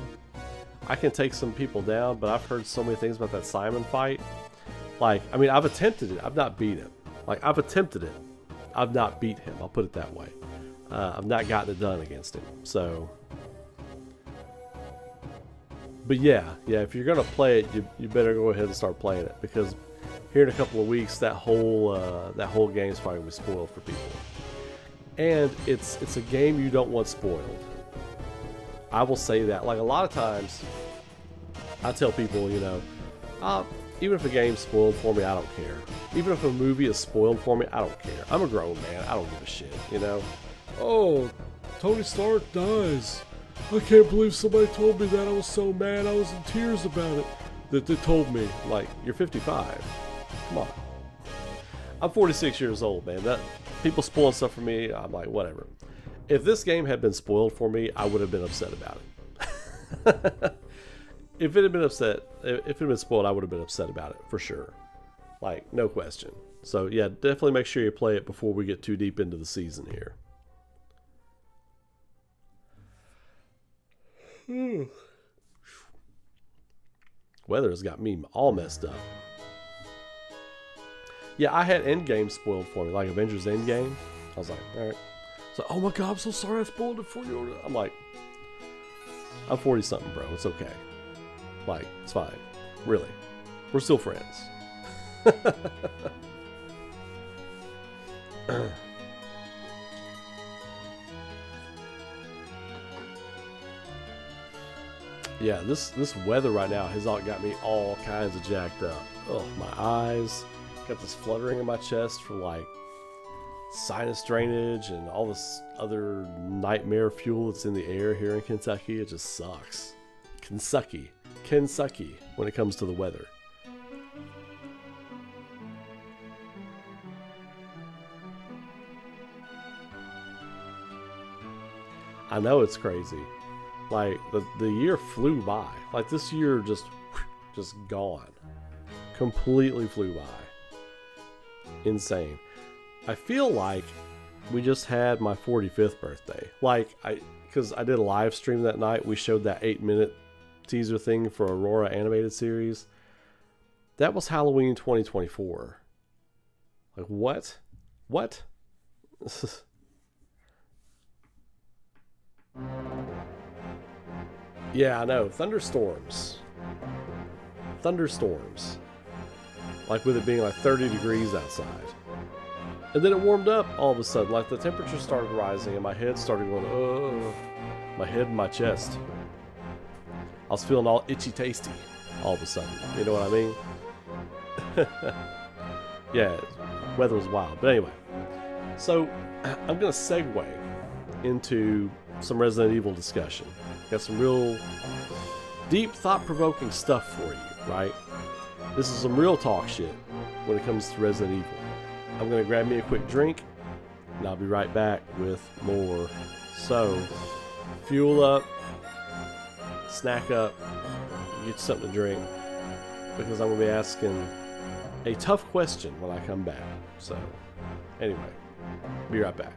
I can take some people down, but I've heard so many things about that Simon fight. Like, I mean, I've attempted it. I've not beat him. Like, I've attempted it. I've not beat him. I'll put it that way. I've not gotten it done against him. So, but yeah, if you're gonna play it, you better go ahead and start playing it, because here in a couple of weeks, that whole game's probably gonna be spoiled for people. And it's a game you don't want spoiled. I will say that. Like, a lot of times, I tell people, you know, even if a game's spoiled for me, I don't care. Even if a movie is spoiled for me, I don't care. I'm a grown man. I don't give a shit, you know? Oh, Tony Stark dies. I can't believe somebody told me that. I was so mad. I was in tears about it. That they told me. Like, you're 55. Come on. I'm 46 years old, man. That people spoil stuff for me, I'm like, whatever. If this game had been spoiled for me, I would have been upset about it. If it had been spoiled, I would have been upset about it, for sure. Like, no question. So, yeah, definitely make sure you play it before we get too deep into the season here. Weather has got me all messed up. Yeah, I had Endgame spoiled for me, like Avengers Endgame. I was like, alright. So, oh my god, I'm so sorry I spoiled it for you. I'm like, I'm 40 something, bro. It's okay. Like, it's fine. Really. We're still friends. Yeah, this weather right now has got me all kinds of jacked up. Oh, my eyes. Got this fluttering in my chest from like sinus drainage and all this other nightmare fuel that's in the air here in Kentucky. It just sucks. Kentucky when it comes to the weather. I know it's crazy. Like the year flew by. Like this year just gone. Completely flew by. Insane. I feel like we just had my 45th birthday. Like because I did a live stream that night. We showed that 8-minute teaser thing for ARAURA animated series. That was Halloween 2024. Like what? What? Yeah, I know. Thunderstorms. Like with it being like 30 degrees outside. And then it warmed up all of a sudden. Like the temperature started rising and my head started going, oh. My head and my chest. I was feeling all itchy tasty all of a sudden. You know what I mean? Yeah, weather was wild. But anyway. So, I'm going to segue into some Resident Evil discussion. Got some real deep, thought-provoking stuff for you, right? This is some real talk shit when it comes to Resident Evil. I'm going to grab me a quick drink, and I'll be right back with more. So, fuel up, snack up, get something to drink, because I'm going to be asking a tough question when I come back. So, anyway, be right back.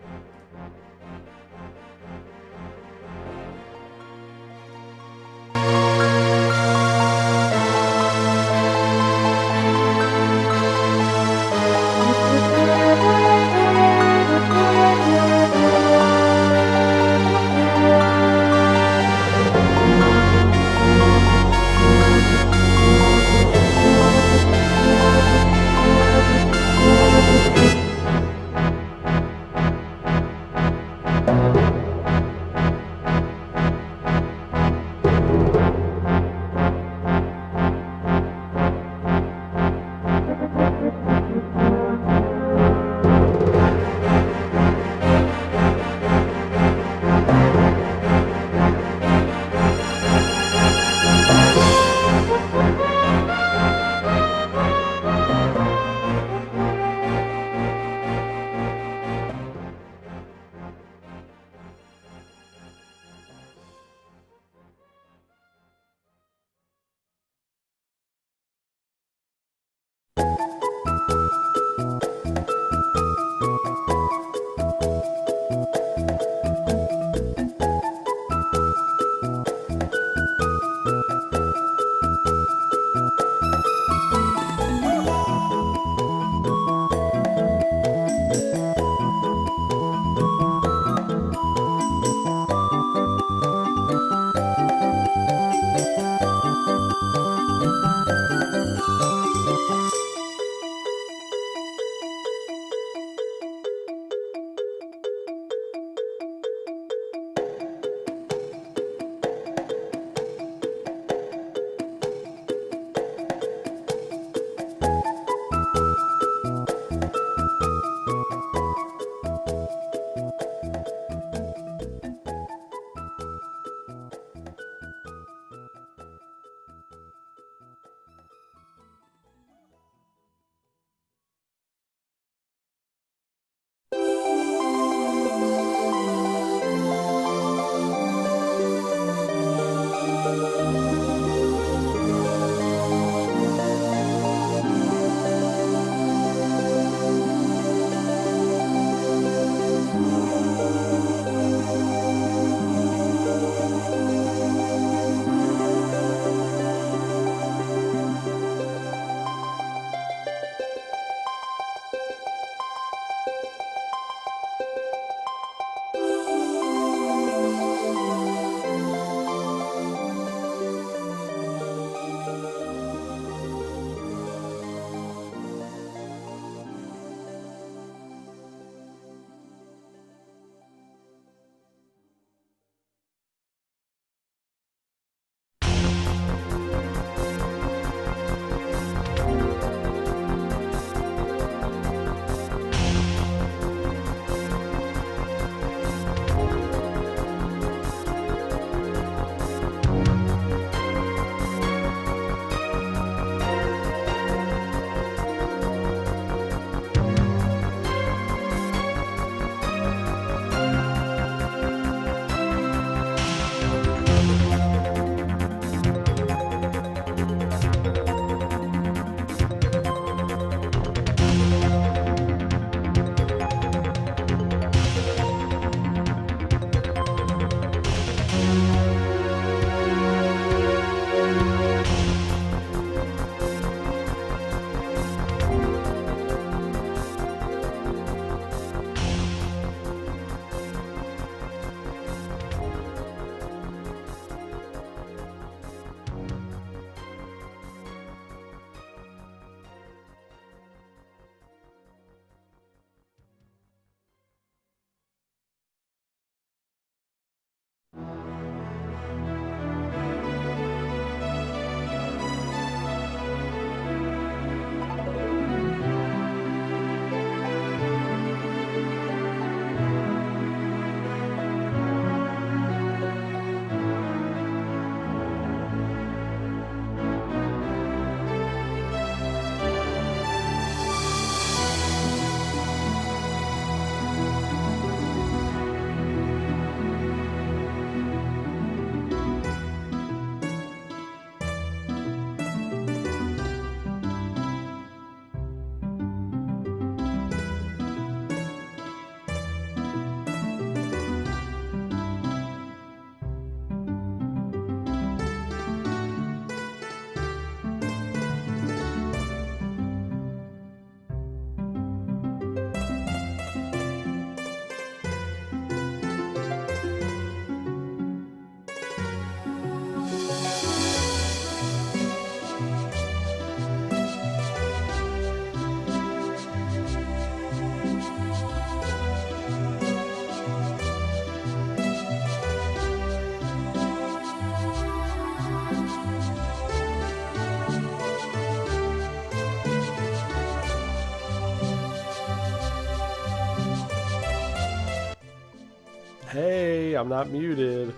I'm not muted.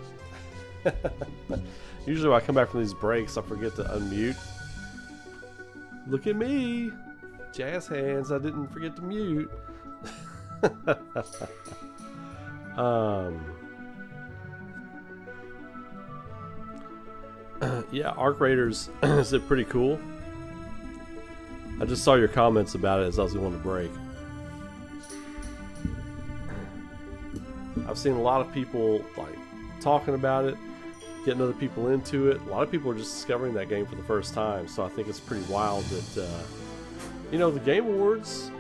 Usually when I come back from these breaks, I forget to unmute. Look at me. Jazz hands. I didn't forget to mute. Yeah, Arc Raiders is it pretty cool? I just saw your comments about it as I was going to break. I've seen a lot of people like talking about it, getting other people into it. A lot of people are just discovering that game for the first time, so I think it's pretty wild that you know, the Game Awards,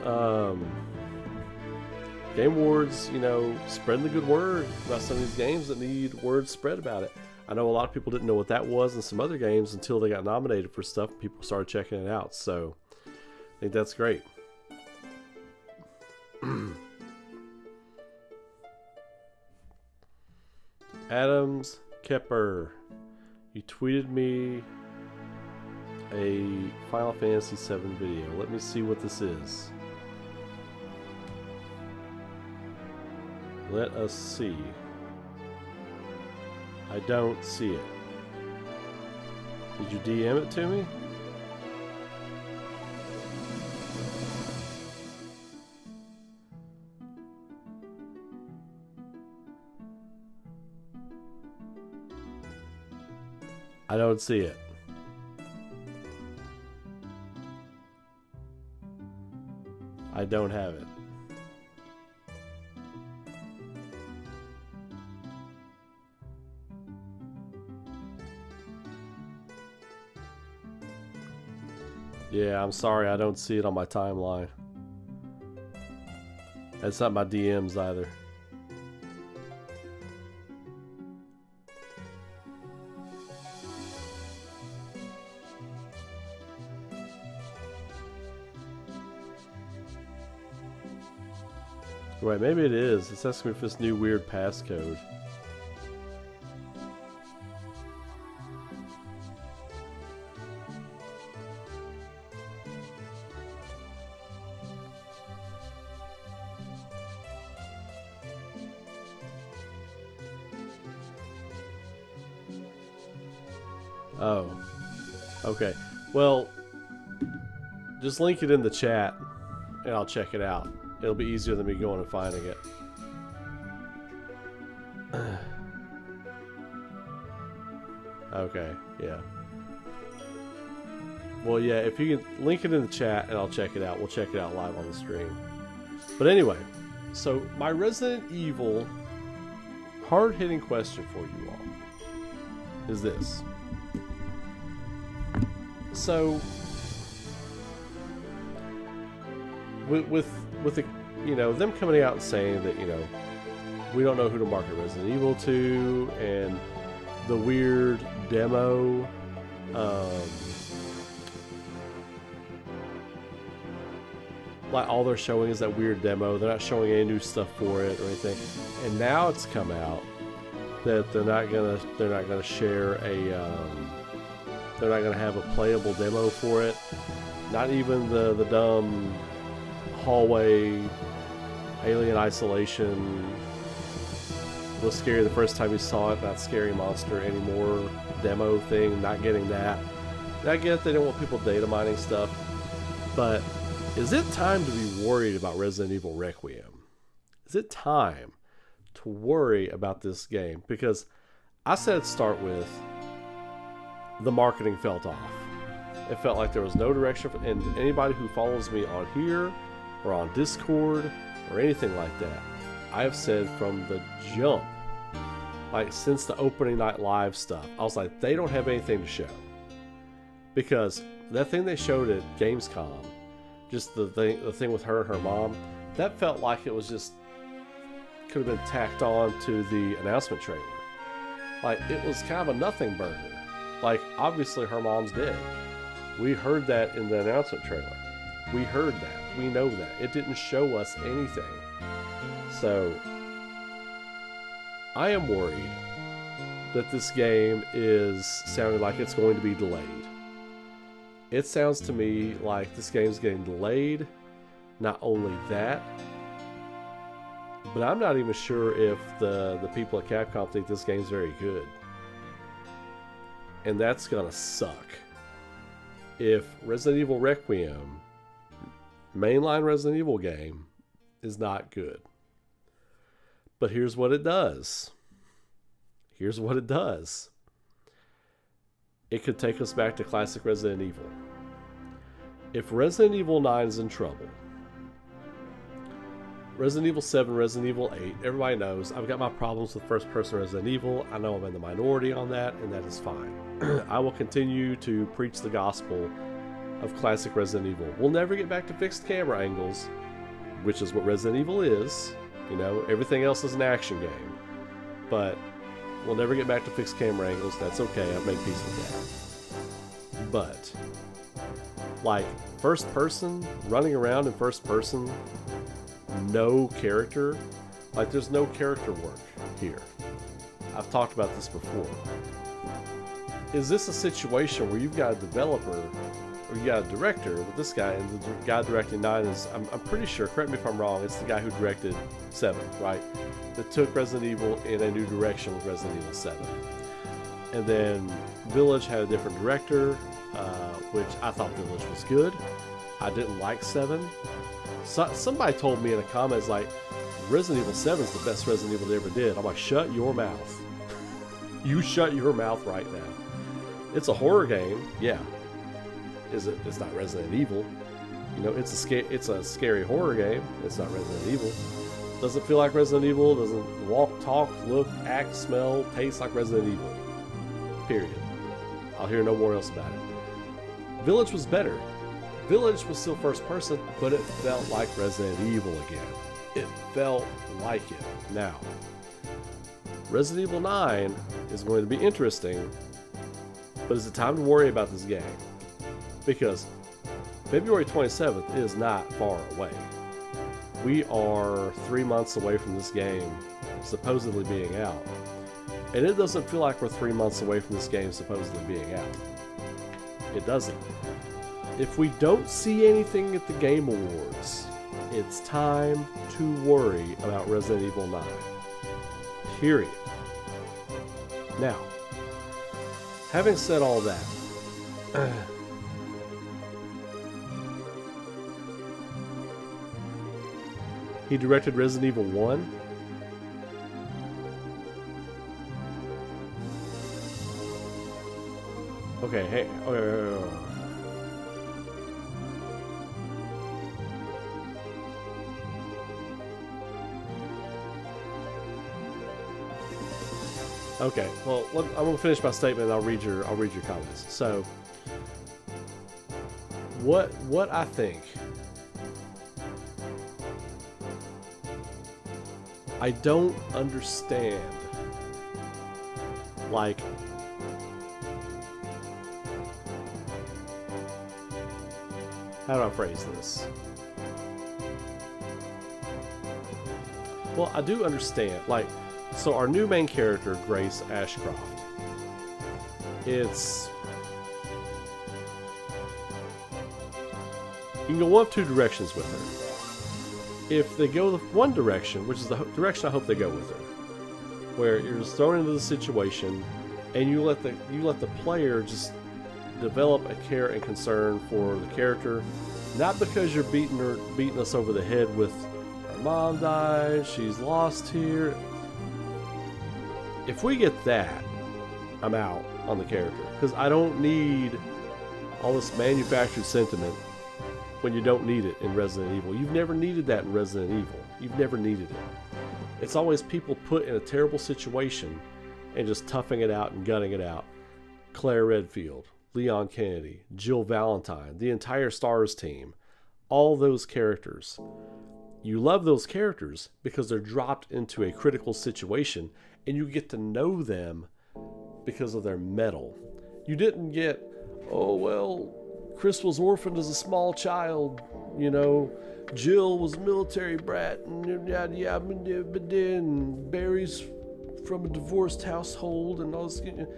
you know, spreading the good word about some of these games that need word spread about it. I know a lot of people didn't know what that was in some other games until they got nominated for stuff and people started checking it out, so I think that's great. Adams Kepper, you tweeted me a Final Fantasy VII video. Let me see what this is. Let us see. I don't see it. Did you DM it to me? I don't see it. I don't have it. Yeah, I'm sorry, I don't see it on my timeline. It's not my DMs either. Right, maybe it is. It's asking me for this new weird passcode. Oh. Okay. Well, just link it in the chat and I'll check it out. It'll be easier than me going and finding it. Okay, yeah. Well, yeah, if you can link it in the chat and I'll check it out. We'll check it out live on the stream. But anyway, so my Resident Evil hard-hitting question for you all is this. So, with the, you know, them coming out and saying that, you know, we don't know who to market Resident Evil to, and the weird demo, like all they're showing is that weird demo. They're not showing any new stuff for it or anything. And now it's come out that they're not gonna share a, they're not gonna have a playable demo for it. Not even the dumb hallway alien isolation was scary the first time you saw it, not scary monster anymore demo thing, not getting that. And I get they don't want people data mining stuff, but is it time to be worried about Resident Evil Requiem? Is it time to worry about this game? Because I said start with the marketing felt off. It felt like there was no direction, and anybody who follows me on here or on Discord or anything like that, I have said from the jump, like since the opening night live stuff, I was like, they don't have anything to show. Because that thing they showed at Gamescom, just the thing with her and her mom, that felt like it was just, could have been tacked on to the announcement trailer. Like, it was kind of a nothing burger. Like, obviously her mom's dead. We heard that in the announcement trailer. We heard that. We know that. It didn't show us anything. So, I am worried that this game is sounding like it's going to be delayed. It sounds to me like this game's getting delayed. Not only that, But I'm not even sure if the people at Capcom think this game's very good. And that's gonna suck. If Resident Evil Requiem, mainline Resident Evil game, is not good. But here's what it does. Here's what it does. It could take us back to classic Resident Evil. If Resident Evil 9 is in trouble, Resident Evil 7, Resident Evil 8, everybody knows I've got my problems with first-person Resident Evil. I know I'm in the minority on that, and that is fine. I will continue to preach the gospel of classic Resident Evil. We'll never get back to fixed camera angles, which is what Resident Evil is. You know, everything else is an action game. But we'll never get back to fixed camera angles. That's okay. I've made peace with that. But, like, first person, running around in first person, no character, like there's no character work here. I've talked about this before. Is this a situation where you've got a developer or you got a director with this guy, and the guy directing 9 is, I'm pretty sure, correct me if I'm wrong, it's the guy who directed 7, right? That took Resident Evil in a new direction with Resident Evil 7. And then Village had a different director, which I thought Village was good. I didn't like 7. So, somebody told me in the comments, like, Resident Evil 7 is the best Resident Evil they ever did. I'm like, shut your mouth. You shut your mouth right now. It's a horror game, yeah. It's not Resident Evil. You know, it's a scary horror game. It's not Resident Evil. Doesn't feel like Resident Evil. Doesn't walk, talk, look, act, smell, taste like Resident Evil. Period. I'll hear no more else about it. Village was better. Village was still first person, but it felt like Resident Evil again. It felt like it. Now, Resident Evil 9 is going to be interesting, but is it time to worry about this game? Because February 27th is not far away. We are 3 months away from this game supposedly being out. And it doesn't feel like we're 3 months away from this game supposedly being out. It doesn't. If we don't see anything at the Game Awards, it's time to worry about Resident Evil 9. Period. Now, having said all that, he directed Resident Evil 1. Okay, hey, okay, well, I'm gonna finish my statement and I'll read your comments. So, what I think, I don't understand, like, how do I phrase this? Well, I do understand, like, so our new main character, Grace Ashcroft, it's, you can go one of two directions with her. If they go the one direction, which is the direction I hope they go with her, where you're just thrown into the situation and you let the player just develop a care and concern for the character, not because you're beating us over the head with her mom died, she's lost here. If we get that, I'm out on the character, because I don't need all this manufactured sentiment when you don't need it in Resident Evil. You've never needed that in Resident Evil. You've never needed it. It's always people put in a terrible situation and just toughing it out and gunning it out. Claire Redfield, Leon Kennedy, Jill Valentine, the entire STARS team, all those characters. You love those characters because they're dropped into a critical situation and you get to know them because of their mettle. You didn't get, oh, well, Chris was orphaned as a small child, you know, Jill was a military brat, and Barry's from a divorced household, and all this, you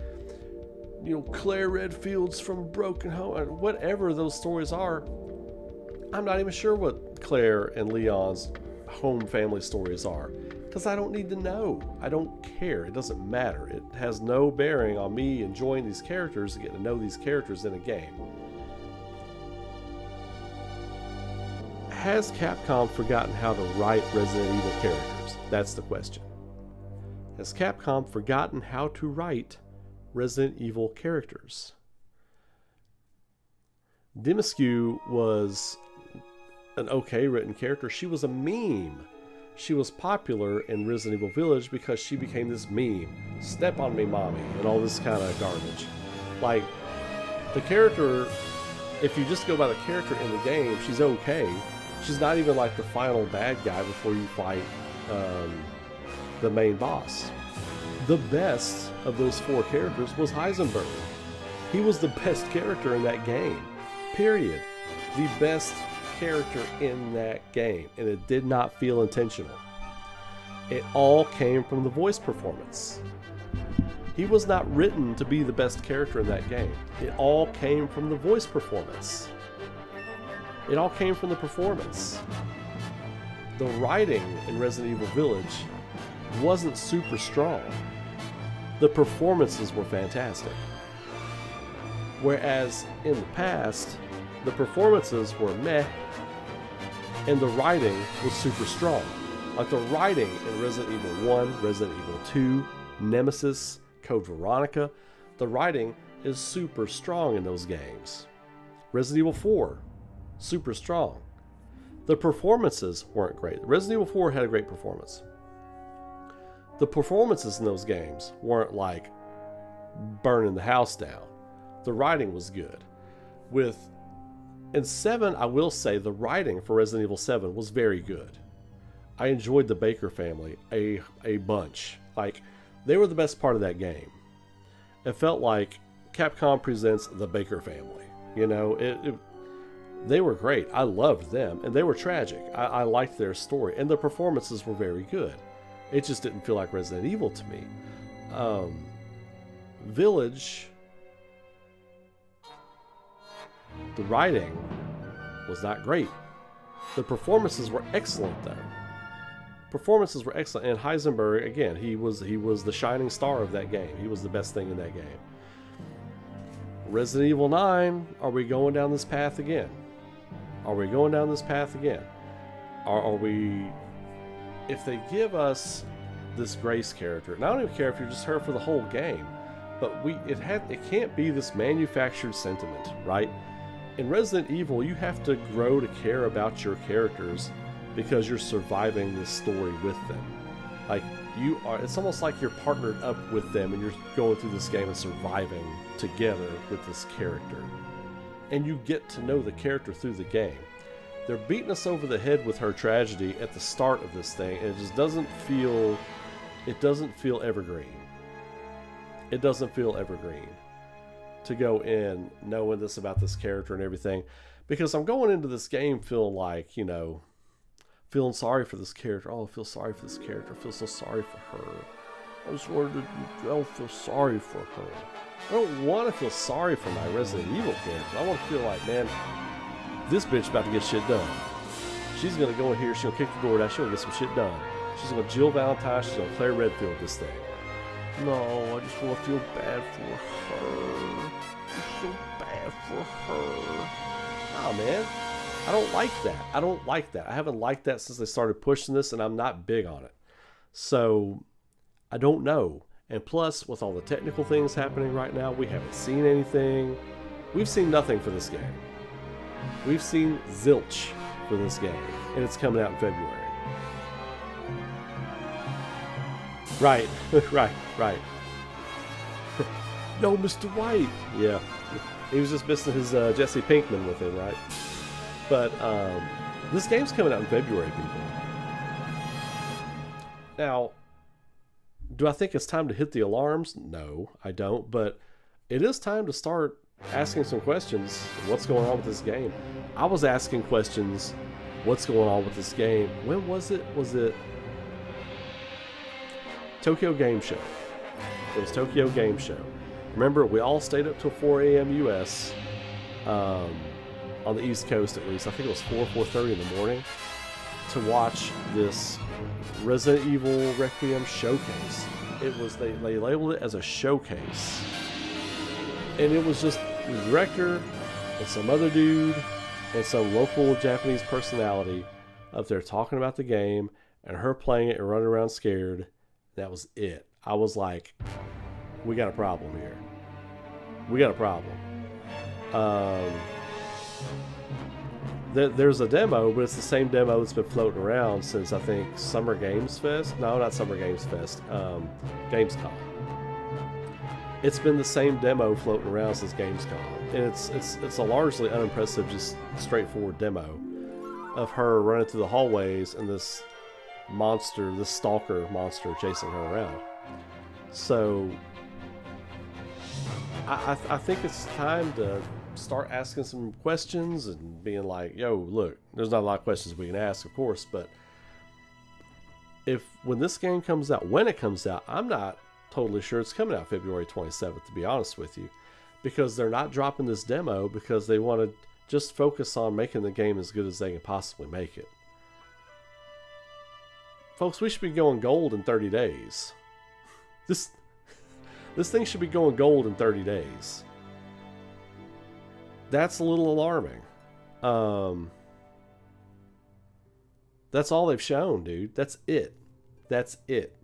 know, Claire Redfield's from a broken home, whatever those stories are. I'm not even sure what Claire and Leon's home family stories are. Because I don't need to know. I don't care. It doesn't matter. It has no bearing on me enjoying these characters and getting to know these characters in a game. Has Capcom forgotten how to write Resident Evil characters? That's the question. Has Capcom forgotten how to write Resident Evil characters? Dimitrescu was an okay written character. She was a meme. She was popular in Resident Evil Village because she became this meme. Step on me, mommy, and all this kind of garbage. Like, the character, if you just go by the character in the game, she's okay. She's not even like the final bad guy before you fight the main boss. The best of those 4 characters was Heisenberg. He was the best character in that game. Period. The best character in that game, and it did not feel intentional. It all came from the voice performance. He was not written to be the best character in that game. It all came from the voice performance. It all came from the performance. The writing in Resident Evil Village wasn't super strong. The performances were fantastic. Whereas in the past, the performances were meh, and the writing was super strong. Like the writing in Resident Evil 1, Resident Evil 2, Nemesis, Code Veronica, the writing is super strong in those games. Resident Evil 4, super strong. The performances weren't great. Resident Evil 4 had a great performance. The performances in those games weren't like burning the house down. The writing was good. In 7, I will say the writing for Resident Evil 7 was very good. I enjoyed the Baker family a bunch. Like, they were the best part of that game. It felt like Capcom presents the Baker family. You know, they were great. I loved them, and they were tragic. I liked their story, and the performances were very good. It just didn't feel like Resident Evil to me. Village, the writing was not great. The performances were excellent, though. Performances were excellent, and Heisenberg, again, he was the shining star of that game. He was the best thing in that game. Resident Evil 9, are we going down this path again? Are we going down this path again? Are we... If they give us this Grace character, and I don't even care if you're just her for the whole game, but it can't be this manufactured sentiment, right? In Resident Evil, you have to grow to care about your characters because you're surviving this story with them. Like, it's almost like you're partnered up with them and you're going through this game and surviving together with this character. And you get to know the character through the game. They're beating us over the head with her tragedy at the start of this thing, and it just doesn't feel evergreen. It doesn't feel evergreen to go in knowing this about this character and everything, because I'm going into this game feeling like, you know, feeling sorry for this character. Oh, I feel sorry for this character. I feel so sorry for her. I just wanted to, I don't feel sorry for her. I don't want to feel sorry for my Resident Evil character. I want to feel like, man, this bitch about to get shit done. She's going to go in here, she'll kick the door down, she'll get some shit done. She's going to Jill Valentine, she's going to Claire Redfield this thing. No, I just want to feel bad for her. I feel bad for her. Oh, man. I don't like that. I don't like that. I haven't liked that since they started pushing this, and I'm not big on it. So, I don't know. And plus, with all the technical things happening right now, we haven't seen anything. We've seen nothing for this game. We've seen zilch for this game, and it's coming out in February. Right, right. No, Mr. White. Yeah, he was just missing his Jesse Pinkman with him, right? But this game's coming out in February, people. Now, do I think it's time to hit the alarms? No, I don't. But it is time to start asking some questions. What's going on with this game? I was asking questions. What's going on with this game? When was it? Was it Tokyo Game Show? It was Tokyo Game Show. Remember, we all stayed up till 4 a.m. U.S. On the East Coast, at least. I think it was 4:30 in the morning. to watch this Resident Evil Requiem showcase. It was, they labeled it as a showcase. And it was just the director and some other dude and some local Japanese personality up there talking about the game and her playing it and running around scared. That was it. I was like, we got a problem here. We got a problem. There's a demo, but it's the same demo that's been floating around since, I think, Summer Games Fest. No, not Summer Games Fest. Gamescom. It's been the same demo floating around since Gamescom, and it's a largely unimpressive, just straightforward demo of her running through the hallways and this monster, this stalker monster, chasing her around. So I think it's time to start asking some questions and being like, yo, look, there's not a lot of questions we can ask, of course, but when this game comes out, when it comes out, I'm not totally sure it's coming out February 27th, to be honest with you, because they're not dropping this demo because they want to just focus on making the game as good as they can possibly make it. Folks, we should be going gold in 30 days. This thing should be going gold in 30 days. That's a little alarming. That's all they've shown, dude. That's it. That's it.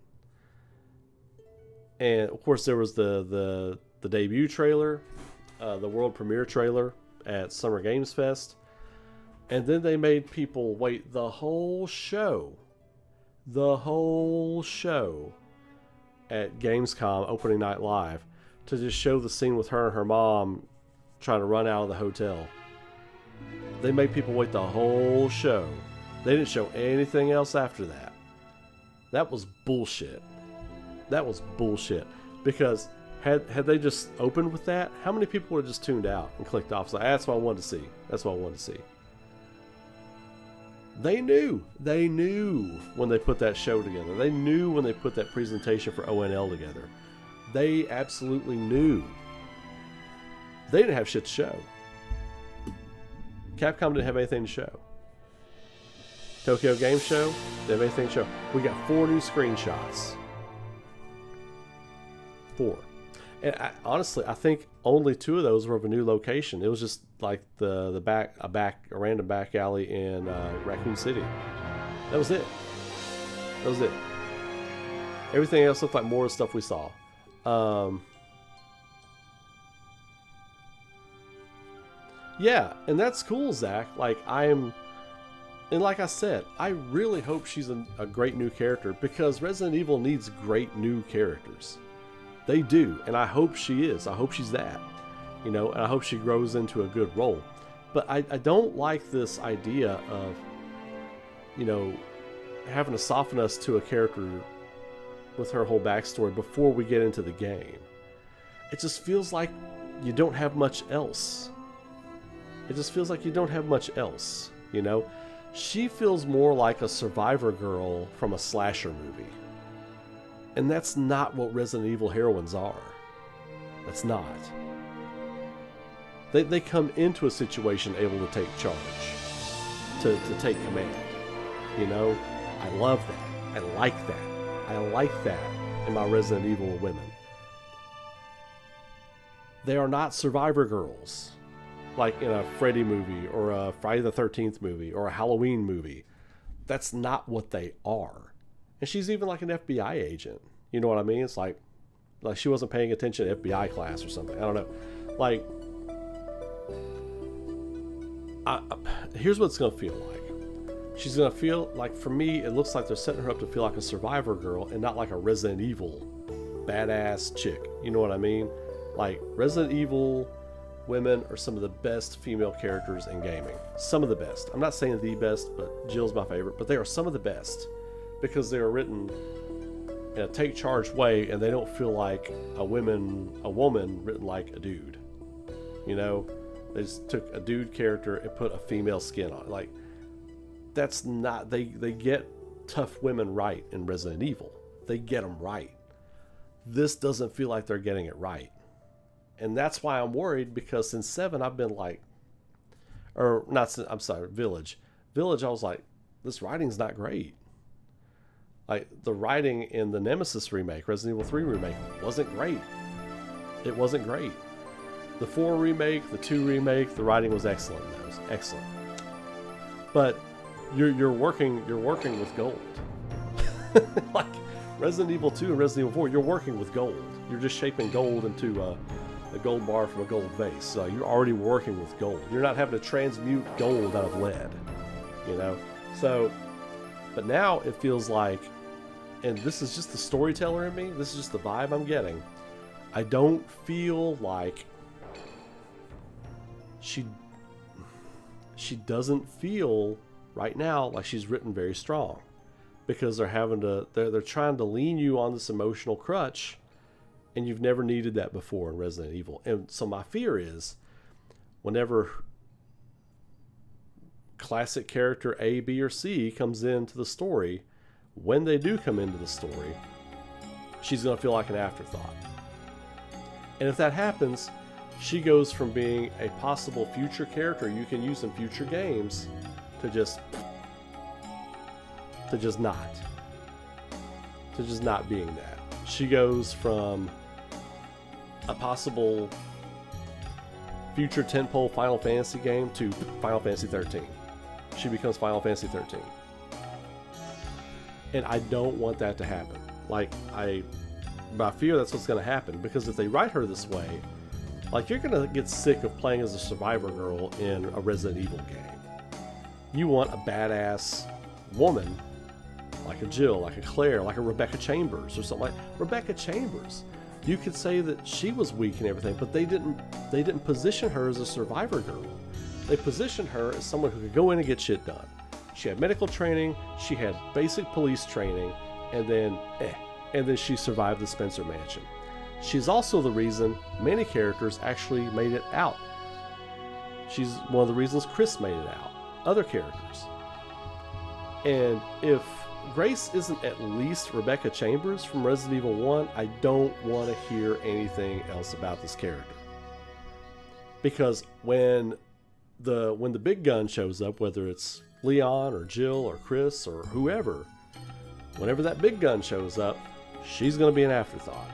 And of course, there was the debut trailer, the world premiere trailer at Summer Games Fest, and then they made people wait the whole show at Gamescom Opening Night Live to just show the scene with her and her mom trying to run out of the hotel. They made people wait the whole show. They didn't show anything else after that. That was bullshit. That was bullshit. Because had they just opened with that, how many people would have just tuned out and clicked off? So that's what I wanted to see. That's what I wanted to see. They knew when they put that show together. They knew when they put that presentation for ONL together. They absolutely knew. They didn't have shit to show. Capcom didn't have anything to show. Tokyo Game Show didn't have anything to show. We got 4 new screenshots. 4. And honestly, I think only 2 of those were of a new location. It was just like a random back alley in Raccoon City. That was it. That was it. Everything else looked like more of the stuff we saw. Yeah, and that's cool, Zach. And like I said, I really hope she's a great new character, because Resident Evil needs great new characters. They do, and I hope she is. I hope she's that, and I hope she grows into a good role. But I don't like this idea of, having to soften us to a character with her whole backstory before we get into the game. It just feels like you don't have much else. She feels more like a survivor girl from a slasher movie. And that's not what Resident Evil heroines are. That's not. They come into a situation able to take charge, to take command. I love that. I like that. I like that in my Resident Evil women. They are not survivor girls, like in a Freddy movie or a Friday the 13th movie or a Halloween movie. That's not what they are. And she's even like an FBI agent. You know what I mean? It's like she wasn't paying attention to FBI class or something. I don't know. Here's what it's going to feel like. She's going to feel like, for me, it looks like they're setting her up to feel like a survivor girl and not like a Resident Evil badass chick. You know what I mean? Like, Resident Evil women are some of the best female characters in gaming. Some of the best. I'm not saying the best, but Jill's my favorite. But they are some of the best because they are written in a take charge way, and they don't feel like a woman written like a dude. They just took a dude character and put a female skin on it. Like, that's not, they get tough women right in Resident Evil. They get them right. This doesn't feel like they're getting it right. And that's why I'm worried, because since 7, I've been like, Village. Village, I was like, this writing's not great. Like, the writing in the Nemesis remake, Resident Evil 3 remake, wasn't great. It wasn't great. The 4 remake, the 2 remake, the writing was excellent. That was excellent. But you're working with gold. Like Resident Evil 2 and Resident Evil 4, you're working with gold. You're just shaping gold into a gold bar from a gold vase. So you're already working with gold. You're not having to transmute gold out of lead, you know? So, but now it feels like, and this is just the storyteller in me, this is just the vibe I'm getting, I don't feel like she doesn't feel right now like she's written very strong, because they're trying to lean you on this emotional crutch, and you've never needed that before in Resident Evil. And so my fear is, whenever classic character A, B, or C comes into the story, when they do come into the story, she's going to feel like an afterthought. And if that happens, she goes from being a possible future character you can use in future games to just not being that. She goes from a possible future tentpole Final Fantasy game to Final Fantasy 13. She becomes Final Fantasy 13. And I don't want that to happen. Like, I fear that's what's going to happen, because if they write her this way, like, you're going to get sick of playing as a survivor girl in a Resident Evil game. You want a badass woman, like a Jill, like a Claire, like a Rebecca Chambers, or something like Rebecca Chambers. You could say that she was weak and everything, but they didn't position her as a survivor girl. They positioned her as someone who could go in and get shit done. She had medical training, she had basic police training, and then she survived the Spencer Mansion. She's also the reason many characters actually made it out. She's one of the reasons Chris made it out. Other characters. And if Grace isn't at least Rebecca Chambers from Resident Evil 1, I don't want to hear anything else about this character. Because when the big gun shows up, whether it's Leon or Jill or Chris or whoever, whenever that big gun shows up, she's going to be an afterthought.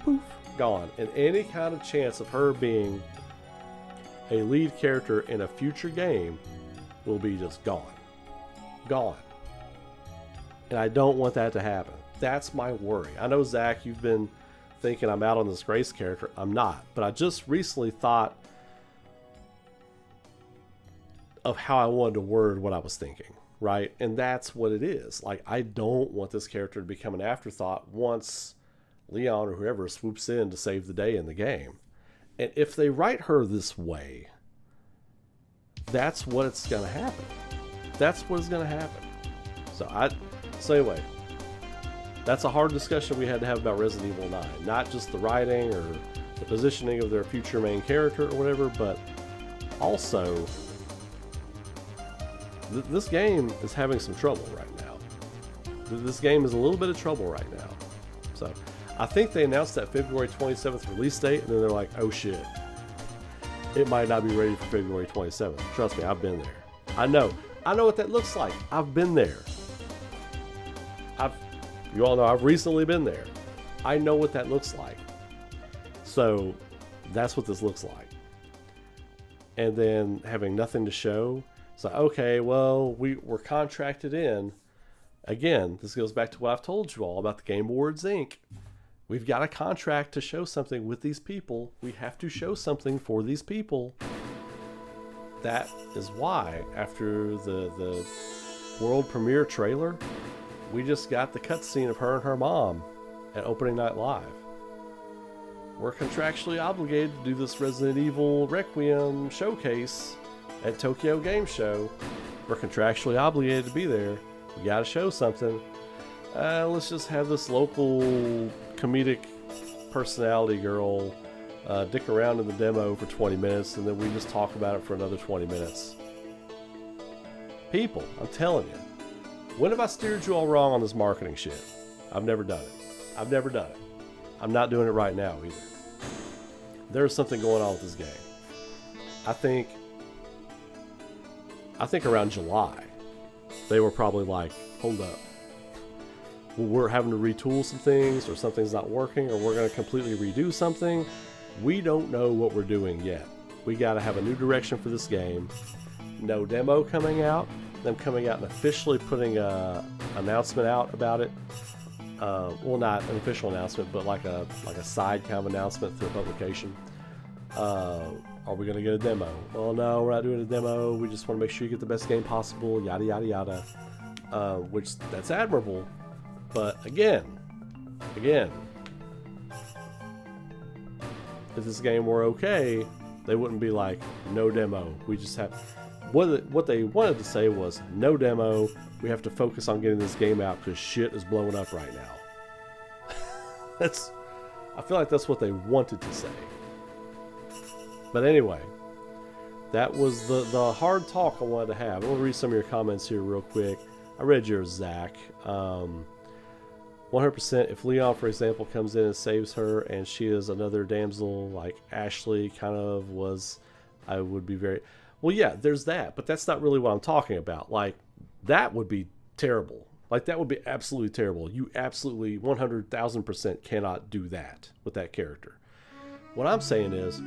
Poof, gone. And any kind of chance of her being a lead character in a future game will be just gone. Gone. And I don't want that to happen. That's my worry. I know, Zach, you've been thinking I'm out on this Grace character. I'm not. But I just recently thought of how I wanted to word what I was thinking, right? And that's what it is. Like, I don't want this character to become an afterthought once Leon or whoever swoops in to save the day in the game. And if they write her this way, that's what's going to happen. That's what is going to happen. So anyway, that's a hard discussion we had to have about Resident Evil 9. Not just the writing or the positioning of their future main character or whatever, but also this game is having some trouble right now. This game is a little bit of trouble right now. So I think they announced that February 27th release date, and then they're like, oh shit, it might not be ready for February 27th. Trust me, I've been there. I know what that looks like. I've been there. You all know I've recently been there. I know what that looks like. So that's what this looks like. And then having nothing to show. So, okay, well, we're contracted in. Again, this goes back to what I've told you all about the Game Awards Inc. We've got a contract to show something with these people. We have to show something for these people. That is why, after the world premiere trailer, we just got the cutscene of her and her mom at Opening Night Live. We're contractually obligated to do this Resident Evil Requiem showcase at Tokyo Game Show. We're contractually obligated to be there. We gotta show something. Let's just have this local comedic personality girl dick around in the demo for 20 minutes, and then we just talk about it for another 20 minutes. People, I'm telling you. When have I steered you all wrong on this marketing shit? I've never done it. I've never done it. I'm not doing it right now either. There's something going on with this game. I think around July, they were probably like, hold up, we're having to retool some things, or something's not working, or we're going to completely redo something. We don't know what we're doing yet. We got to have a new direction for this game. No demo coming out. Them coming out and officially putting a announcement out about it. Well, not an official announcement, but like a side kind of announcement through a publication. Are we going to get a demo? Well, no, we're not doing a demo. We just want to make sure you get the best game possible, yada, yada, yada. Which, that's admirable. But again, if this game were okay, they wouldn't be like, no demo. We just have... What they wanted to say was, no demo. We have to focus on getting this game out because shit is blowing up right now. I feel like that's what they wanted to say. But anyway, that was the hard talk I wanted to have. I want to read some of your comments here real quick. I read yours, Zach. 100%, if Leon, for example, comes in and saves her and she is another damsel like Ashley kind of was, I would be very... Well, yeah, there's that, but that's not really what I'm talking about. Like, that would be terrible. Like, that would be absolutely terrible. You absolutely 100,000% cannot do that with that character. What I'm saying is,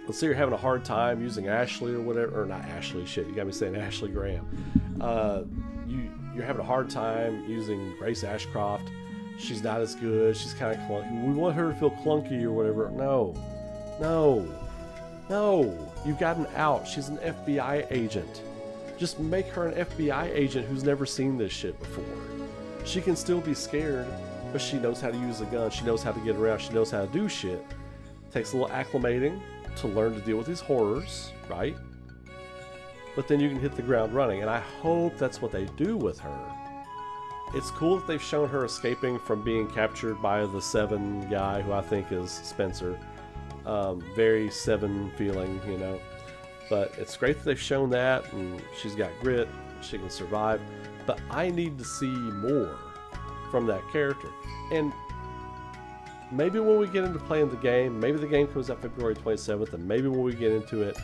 let's say you're having a hard time using Ashley or whatever, or not Ashley, shit, you got me saying Ashley Graham. You're having a hard time using Grace Ashcroft. She's not as good. She's kind of clunky. We want her to feel clunky or whatever. No. You've got an out. She's an FBI agent. Just make her an FBI agent who's never seen this shit before. She can still be scared, but she knows how to use a gun. She knows how to get around. She knows how to do shit. Takes a little acclimating to learn to deal with these horrors, right? But then you can hit the ground running, and I hope that's what they do with her. It's cool that they've shown her escaping from being captured by the Seven guy, who I think is Spencer. Very Seven feeling, you know. But it's great that they've shown that, and she's got grit, she can survive. But I need to see more from that character. And maybe when we get into playing the game, maybe the game comes out February 27th, and maybe when we get into it,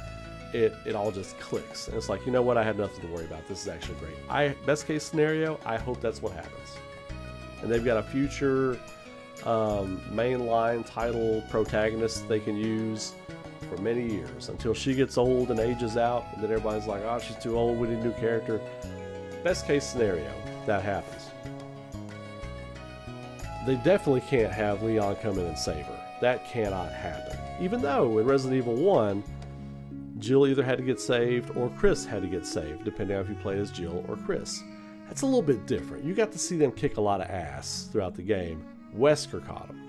it all just clicks. And it's like, you know what, I had nothing to worry about. This is actually great. Best case scenario, I hope that's what happens. And they've got a future mainline title protagonist they can use for many years until she gets old and ages out, and then everybody's like, oh, she's too old, we need a new character. Best case scenario, that happens. They definitely can't have Leon come in and save her. That cannot happen. Even though in Resident Evil 1, Jill either had to get saved or Chris had to get saved, depending on if you play as Jill or Chris. That's a little bit different. You got to see them kick a lot of ass throughout the game. Wesker caught them.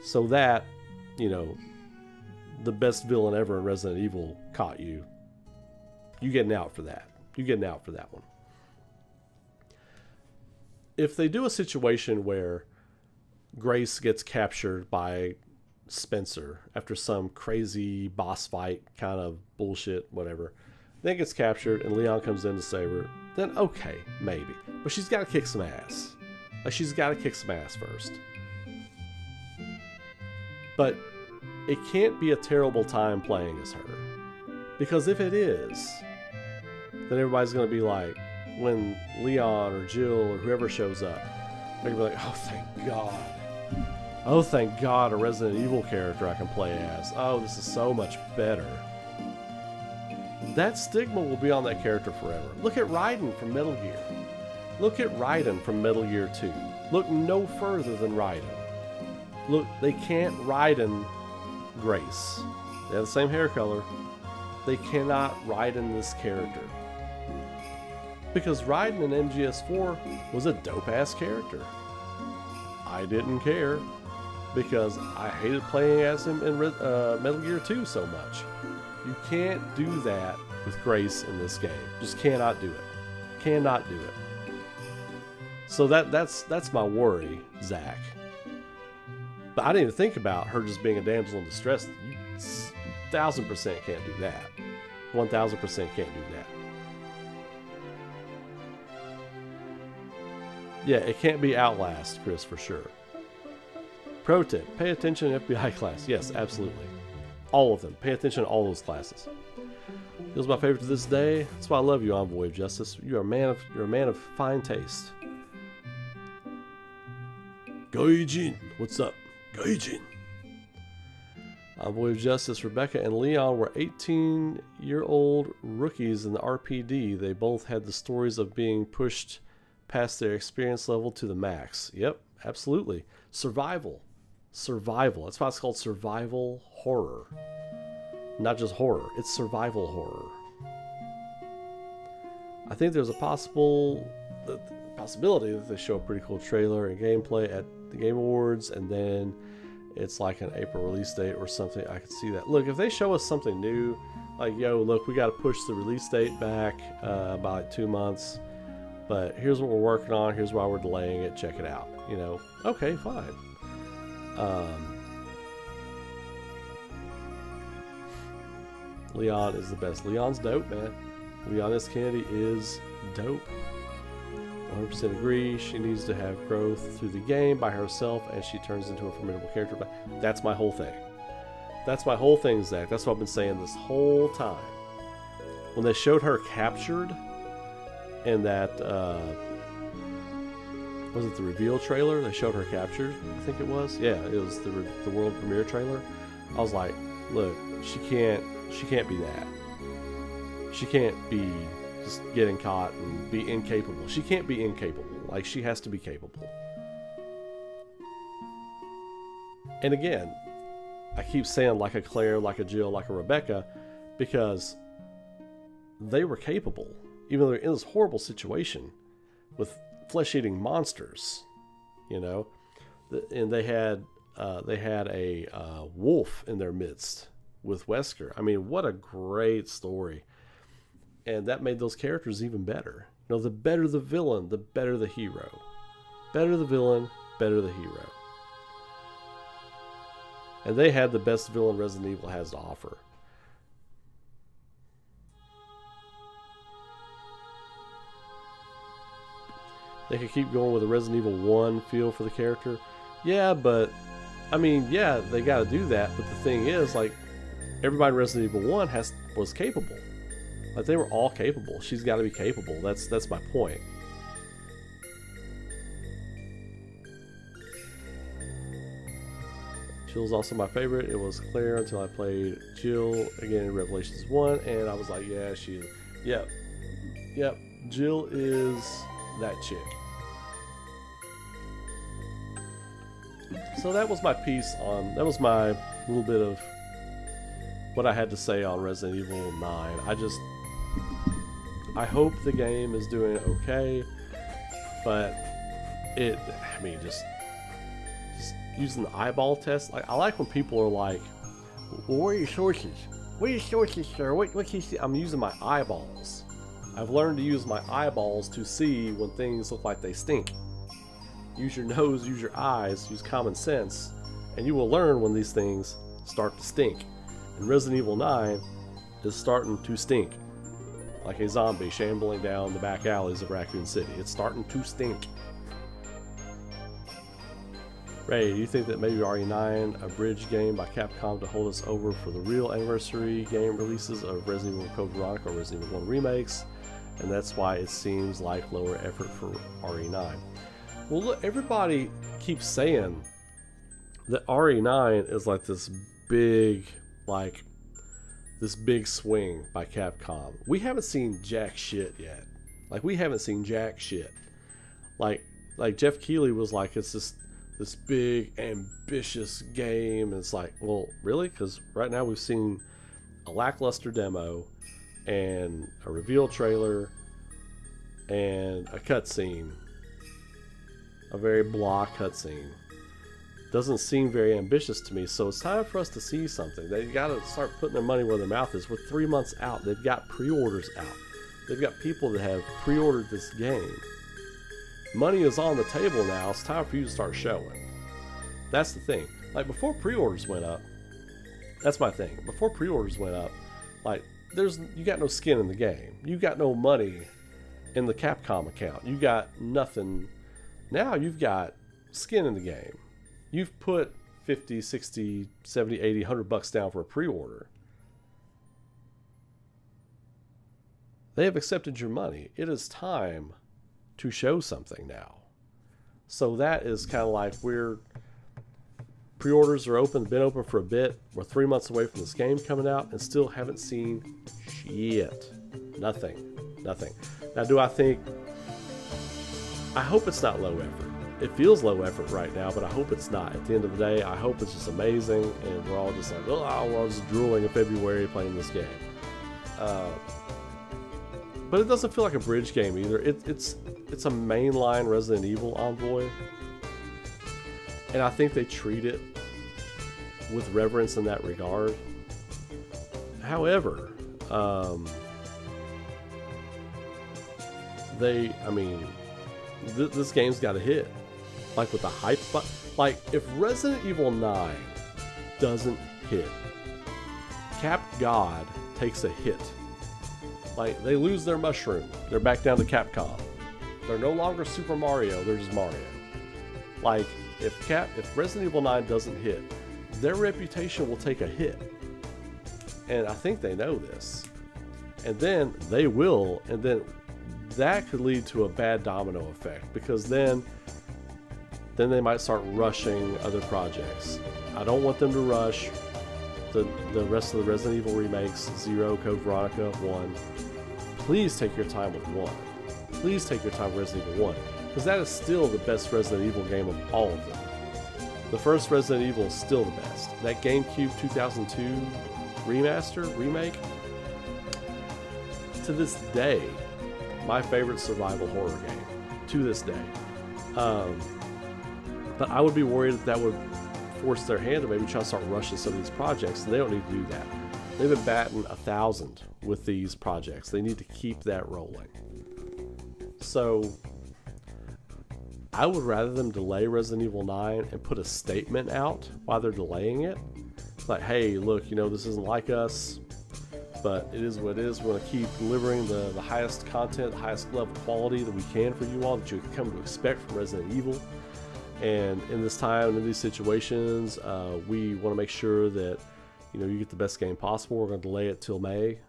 So that, you know, the best villain ever in Resident Evil caught you. You getting out for that. You getting out for that one. If they do a situation where Grace gets captured by Spencer after some crazy boss fight kind of bullshit, whatever, then gets captured and Leon comes in to save her, then okay, maybe. But she's got to kick some ass. Like, she's got to kick some ass first. But it can't be a terrible time playing as her. Because if it is, then everybody's going to be like, when Leon or Jill or whoever shows up, they're going to be like, oh, thank God. Oh, thank God, a Resident Evil character I can play as. Oh, this is so much better. That stigma will be on that character forever. Look at Raiden from Metal Gear. Look at Raiden from Metal Gear 2. Look no further than Raiden. Look, they can't Raiden Grace. They have the same hair color. They cannot Raiden this character. Because Raiden in MGS4 was a dope-ass character. I didn't care because I hated playing as him in Metal Gear 2 so much. You can't do that with Grace in this game. Just cannot do it. Cannot do it. So that's my worry, Zach. But I didn't even think about her just being a damsel in distress. You 1000% can't do that. 1000% can't do that. Yeah, it can't be Outlast, Chris, for sure. Pro tip, pay attention in FBI class. Yes, absolutely. All of them. Pay attention to all those classes. He was my favorite to this day. That's why I love you, Envoy of Justice. You're a man of fine taste. Gaijin, what's up? Gaijin. Envoy of Justice, Rebecca and Leon were 18-year-old rookies in the RPD. They both had the stories of being pushed past their experience level to the max. Yep, absolutely. Survival. Survival. That's why it's called survival horror. Not just horror, it's survival horror. I think there's a possibility that they show a pretty cool trailer and gameplay at the Game Awards, and then it's like an April release date or something. I could see that. Look, if they show us something new, like, yo, look, we got to push the release date back by like 2 months, but here's what we're working on, here's why we're delaying it, check it out. You know, okay, fine. Leon is the best. Leon's dope, man. Leon S. Kennedy is dope. 100% agree. She needs to have growth through the game by herself, and she turns into a formidable character. But that's my whole thing. That's my whole thing, Zach. That's what I've been saying this whole time. When they showed her captured in that, was it the reveal trailer? They showed her captured, I think it was. Yeah, it was the world premiere trailer. I was like, look, she can't be that. She can't be just getting caught and be incapable. She can't be incapable. Like, she has to be capable. And again, I keep saying like a Claire, like a Jill, like a Rebecca, because they were capable, even though they're in this horrible situation with flesh-eating monsters, you know. And they had a wolf in their midst with Wesker. I mean, what a great story. And that made those characters even better. You know, the better the villain, the better the hero. Better the villain, better the hero. And they had the best villain Resident Evil has to offer. They could keep going with a Resident Evil 1 feel for the character. Yeah, but, I mean, yeah, they got to do that. But the thing is, like, everybody in Resident Evil 1 was capable. Like, they were all capable. She's got to be capable. That's my point. Jill's also my favorite. It was Claire until I played Jill again in Revelations 1, and I was like, yeah, yep, Jill is that chick. So that was my piece on, that was my little bit of what I had to say on Resident Evil 9. I hope the game is doing okay, but just using the eyeball test. Like, I like when people are like, well, what are your sources? What are your sources, sir? What you see? I'm using my eyeballs. I've learned to use my eyeballs to see when things look like they stink. Use your nose, use your eyes, use common sense, and you will learn when these things start to stink. And Resident Evil 9 is starting to stink. Like a zombie shambling down the back alleys of Raccoon City. It's starting to stink. Ray, do you think that maybe RE9, a bridge game by Capcom to hold us over for the real anniversary game releases of Resident Evil Code Veronica or Resident Evil 1 remakes, and that's why it seems like lower effort for RE9? Well, look, everybody keeps saying that RE9 is like this big swing by Capcom. We haven't seen jack shit yet. Like, we haven't seen jack shit. Like Jeff Keighley was like, it's this big ambitious game. And it's like, well, really? Because right now we've seen a lackluster demo and a reveal trailer and a cutscene, a very blah cutscene. Doesn't seem very ambitious to me. So it's time for us to see something. They got to start putting their money where their mouth is. We're 3 months out. They've got pre-orders out. They've got people that have pre-ordered this game. Money is on the table now. It's time for you to start showing. That's the thing. Like, before pre-orders went up, that's my thing. Before pre-orders went up, like, you got no skin in the game. You got no money in the Capcom account. You got nothing. Now you've got skin in the game. You've put 50, 60, 70, 80, $100 down for a pre-order. They have accepted your money. It is time to show something now. So that is kind of like pre-orders are open, been open for a bit. We're 3 months away from this game coming out and still haven't seen shit. Nothing. Now, do I think... I hope it's not low effort. It feels low effort right now, but I hope it's not. At the end of the day, I hope it's just amazing and we're all just like, oh, we're all just drooling in February playing this game. But it doesn't feel like a bridge game either. It's a mainline Resident Evil Envoy. And I think they treat it with reverence in that regard. However, this game's got a hit. Like with the hype, like if Resident Evil 9 doesn't hit, Cap God takes a hit. Like they lose their mushroom. They're back down to Capcom. They're no longer Super Mario, they're just Mario. Like if Resident Evil 9 doesn't hit, their reputation will take a hit. And I think they know this. And then they will, and then that could lead to a bad domino effect, because then they might start rushing other projects. I don't want them to rush the rest of the Resident Evil remakes, 0, Code Veronica, 1. Please take your time with 1. Please take your time with Resident Evil 1, because that is still the best Resident Evil game of all of them. The first Resident Evil is still the best. That GameCube 2002 remake, to this day, my favorite survival horror game. To this day. But I would be worried that would force their hand to maybe try to start rushing some of these projects, and they don't need to do that. They've been batting 1,000 with these projects. They need to keep that rolling. So I would rather them delay Resident Evil 9 and put a statement out while they're delaying it. Like, hey, look, this isn't like us, but it is what it is. We're going to keep delivering the highest content, the highest level quality that we can for you all, that you can come to expect from Resident Evil. And in this time and in these situations, we want to make sure that you get the best game possible. We're going to delay it till May,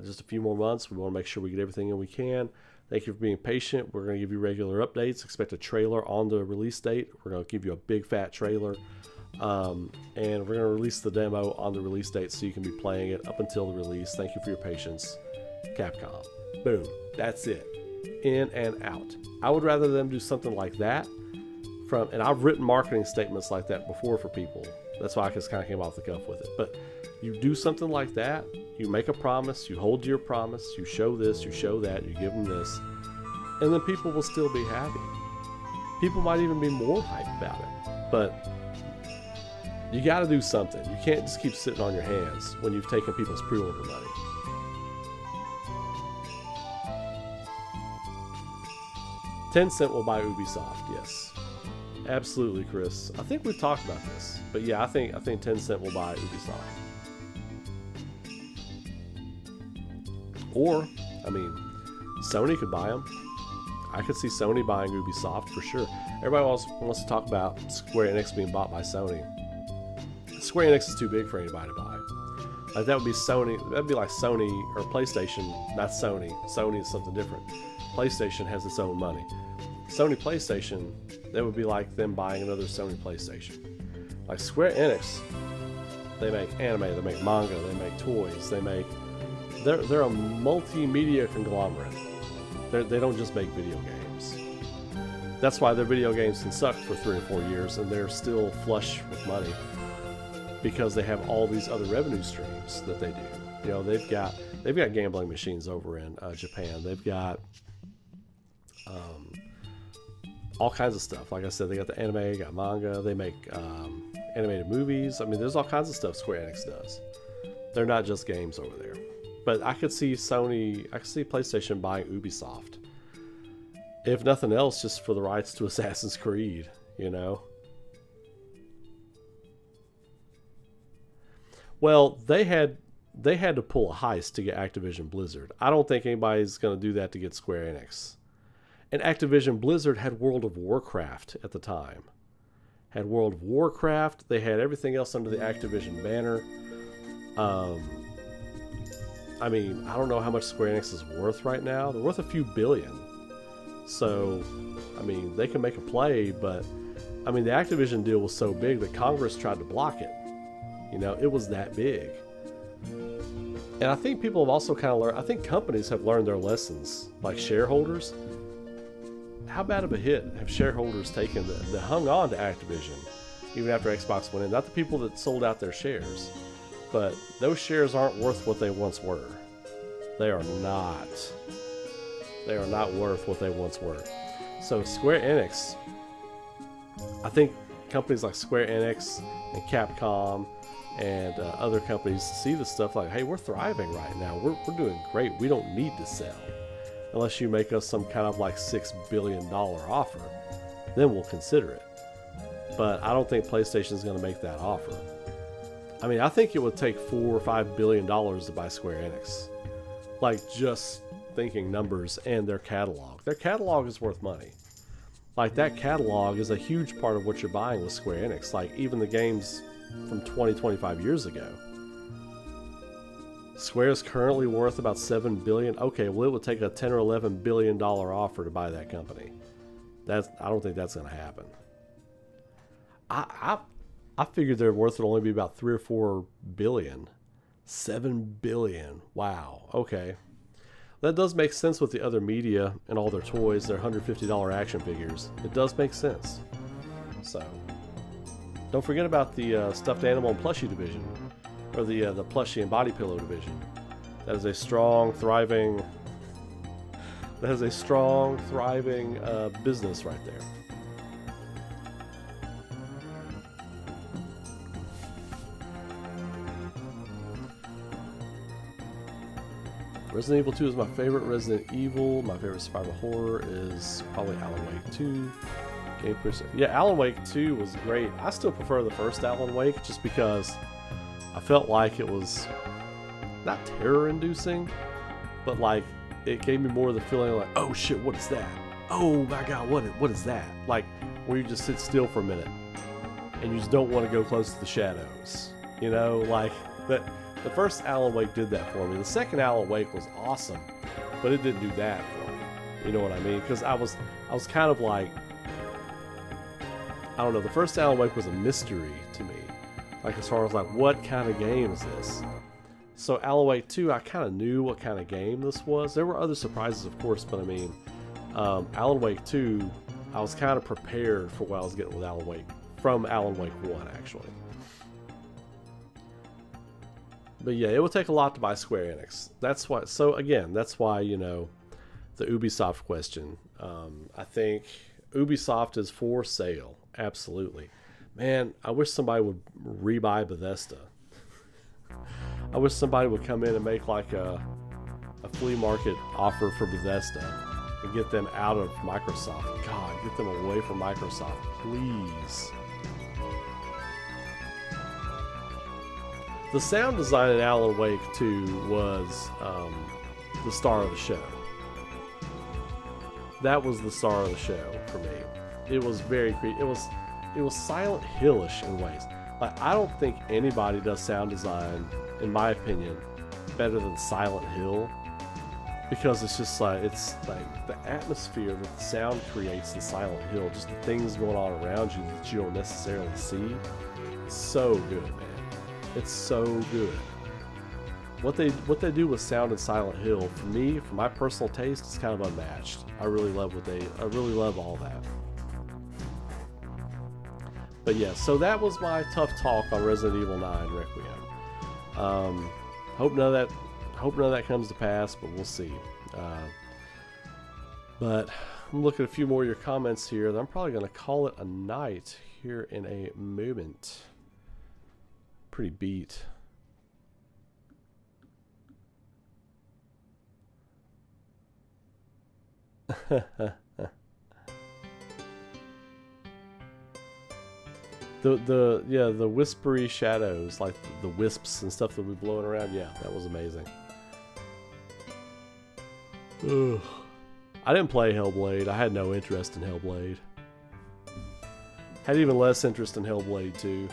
just a few more months. We want to make sure we get everything in we can. Thank you for being patient. We're going to give you regular updates. Expect a trailer on the release date. We're going to give you a big fat trailer, and we're going to release the demo on the release date so you can be playing it up until the release. Thank you for your patience, Capcom. Boom. That's it. In and out. I would rather them do something like that. And I've written marketing statements like that before for people. That's why I just kind of came off the cuff with it. But you do something like that, you make a promise, you hold to your promise, you show this, you show that, you give them this, and then people will still be happy. People might even be more hyped about it. But you got to do something. You can't just keep sitting on your hands when you've taken people's pre-order money. Tencent will buy Ubisoft, yes. Absolutely, Chris. I think we've talked about this, but yeah, I think Tencent will buy Ubisoft. Or, Sony could buy them. I could see Sony buying Ubisoft for sure. Everybody wants to talk about Square Enix being bought by Sony. Square Enix is too big for anybody to buy. Like that would be Sony. That'd be like Sony or PlayStation, not Sony. Sony is something different. PlayStation has its own money. Sony PlayStation, that would be like them buying another Sony PlayStation. Like Square Enix, they make anime, they make manga, they make toys, they're a multimedia conglomerate. They don't just make video games. That's why their video games can suck for 3 or 4 years and they're still flush with money, because they have all these other revenue streams that they do. They've got gambling machines over in Japan. They've got all kinds of stuff. Like I said, they got the anime, they got manga, they make animated movies. There's all kinds of stuff Square Enix does. They're not just games over there. But I could see PlayStation buying Ubisoft. If nothing else, just for the rights to Assassin's Creed, Well, they had to pull a heist to get Activision Blizzard. I don't think anybody's going to do that to get Square Enix. And Activision Blizzard had World of Warcraft at the time. Had World of Warcraft. They had everything else under the Activision banner. I mean, I don't know how much Square Enix is worth right now. They're worth a few billion. So, I mean, they can make a play, but I mean, the Activision deal was so big that Congress tried to block it. You know, it was that big. And I think people have also kind of learned, I think companies have learned their lessons, like shareholders. How bad of a hit have shareholders taken that hung on to Activision, even after Xbox went in? Not the people that sold out their shares, but those shares aren't worth what they once were. They are not. They are not worth what they once were. So Square Enix, I think companies like Square Enix and Capcom and other companies see this stuff like, hey, we're thriving right now. We're doing great. We don't need to sell. Unless you make us some kind of like $6 billion offer, then we'll consider it. But I don't think PlayStation's going to make that offer. I mean, I think it would take $4 or $5 billion to buy Square Enix. Like, just thinking numbers and their catalog. Their catalog is worth money. Like, that catalog is a huge part of what you're buying with Square Enix. Like, even the games from 20, 25 years ago. Square is currently worth about $7 billion. Okay, well, it would take a $10 or $11 billion offer to buy that company. I don't think that's going to happen. I figured their worth would only be about 3 or 4 billion. 7 billion. Wow. Okay. That does make sense with the other media and all their toys, their $150 action figures. It does make sense. So, don't forget about the stuffed animal and plushie division, or the plushie and body pillow division. That is a strong, thriving. Business right there. Resident Evil 2 is my favorite Resident Evil. My favorite survival horror is probably Alan Wake 2. Yeah, Alan Wake 2 was great. I still prefer the first Alan Wake just because I felt like it was not terror-inducing, but like it gave me more of the feeling like, oh shit, what is that? Oh my god, what is that? Like where you just sit still for a minute and you just don't want to go close to the shadows. You know, like that. The first Alan Wake did that for me. The second Alan Wake was awesome, but it didn't do that for me. You know what I mean? Because I was kind of like, I don't know. The first Alan Wake was a mystery to me, like as far as like what kind of game is this? So Alan Wake 2, I kind of knew what kind of game this was. There were other surprises, of course, but I mean, Alan Wake 2, I was kind of prepared for what I was getting with Alan Wake from Alan Wake 1, actually. But yeah, it would take a lot to buy Square Enix. That's why. So again, that's why, you know, the Ubisoft question. I think Ubisoft is for sale. Absolutely. Man, I wish somebody would rebuy Bethesda. I wish somebody would come in and make like a flea market offer for Bethesda and get them out of Microsoft. God, get them away from Microsoft, please. The sound design in Alan Wake 2 was the star of the show. That was the star of the show for me. It was very creepy. It was Silent Hill-ish in ways. Like, I don't think anybody does sound design, in my opinion, better than Silent Hill, because it's like the atmosphere that the sound creates in Silent Hill, just the things going on around you that you don't necessarily see. It's so good, man. It's so good. What they do with sound in Silent Hill, for me, for my personal taste, is kind of unmatched. I really love all that. But yeah, so that was my tough talk on Resident Evil 9 Requiem. Hope none of that comes to pass, but we'll see. But I'm looking at a few more of your comments here, and I'm probably going to call it a night here in a moment. Pretty beat. the whispery shadows, like the wisps and stuff that we blowing around. Yeah, that was amazing. Ugh. I didn't play Hellblade. I had no interest in Hellblade. Had even less interest in Hellblade 2.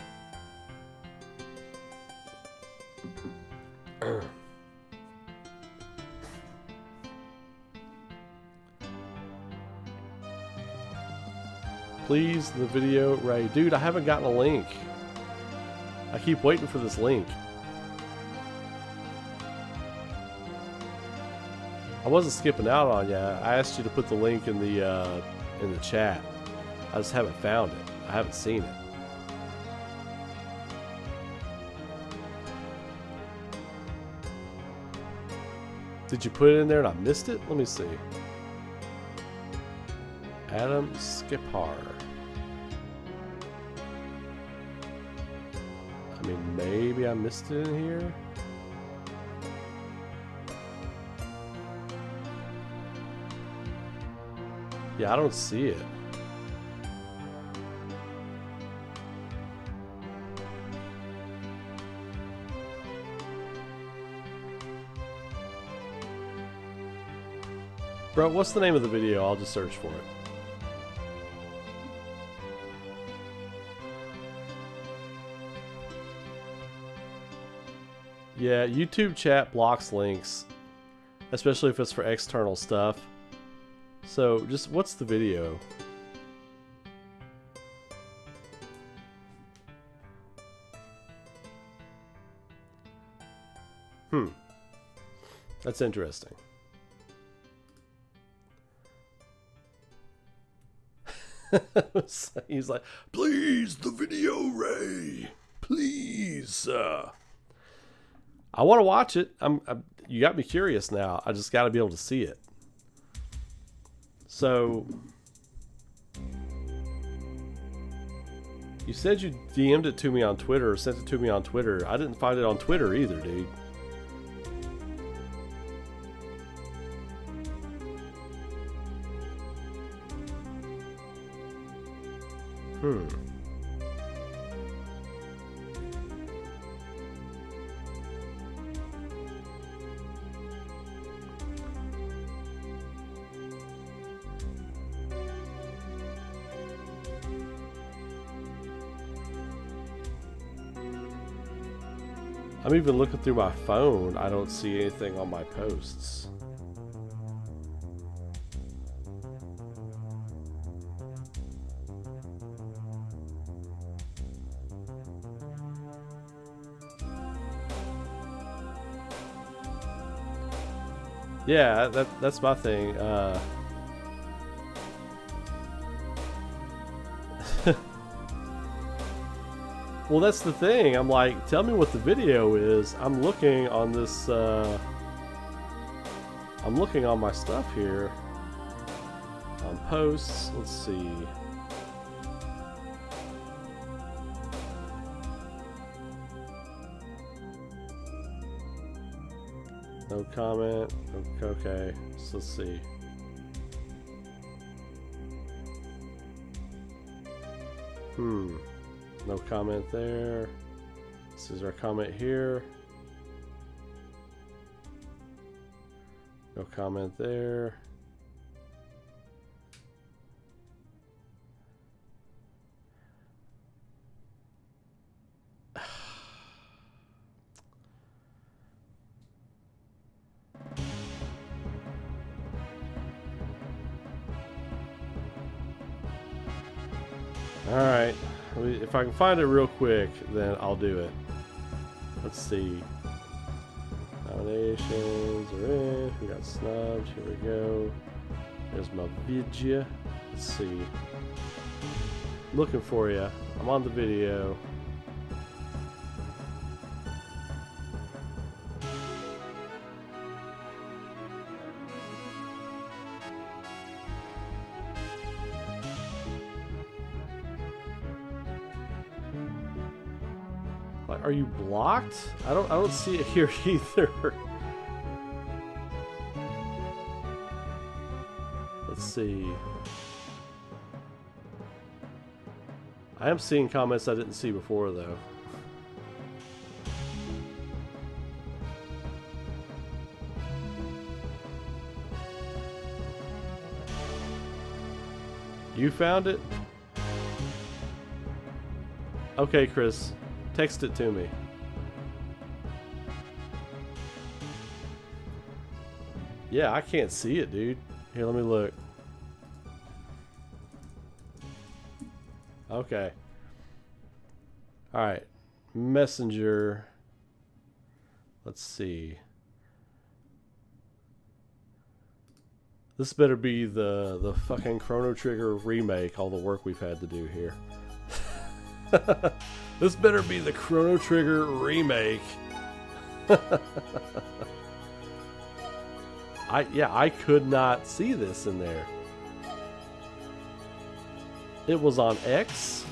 Please, the video, Ray. Dude, I haven't gotten a link. I keep waiting for this link. I wasn't skipping out on you. I asked you to put the link in the chat. I just haven't found it. I haven't seen it. Did you put it in there and I missed it? Let me see. Adam Skipar. I mean, maybe I missed it in here. Yeah, I don't see it. Bro, what's the name of the video? I'll just search for it. Yeah, YouTube chat blocks links, especially if it's for external stuff. So, just what's the video? That's interesting. He's like, please, the video, Ray. Please. I want to watch it. You got me curious now. I just got to be able to see it. So, you said you DM'd it to me on Twitter, or sent it to me on Twitter. I didn't find it on Twitter either, dude. I'm even looking through my phone. I don't see anything on my posts. Yeah, that's my thing. Well, that's the thing. I'm like, tell me what the video is. I'm looking on this. I'm looking on my stuff here. On posts. Let's see. No comment. Okay. So let's see. No comment there. This is our comment here. No comment there. All right. If I can find it real quick, then I'll do it. Let's see. Nominations are in. We got snubbed. Here we go. There's my video. Let's see. Looking for you. I'm on the video. Are you blocked? I don't see it here either. Let's see. I am seeing comments I didn't see before though. You found it? Okay, Chris. Text it to me. Yeah, I can't see it, dude. Here, let me look. Okay. Alright. Messenger. Let's see. This better be the fucking Chrono Trigger remake, all the work we've had to do here. This better be the Chrono Trigger remake. I could not see this in there. It was on X.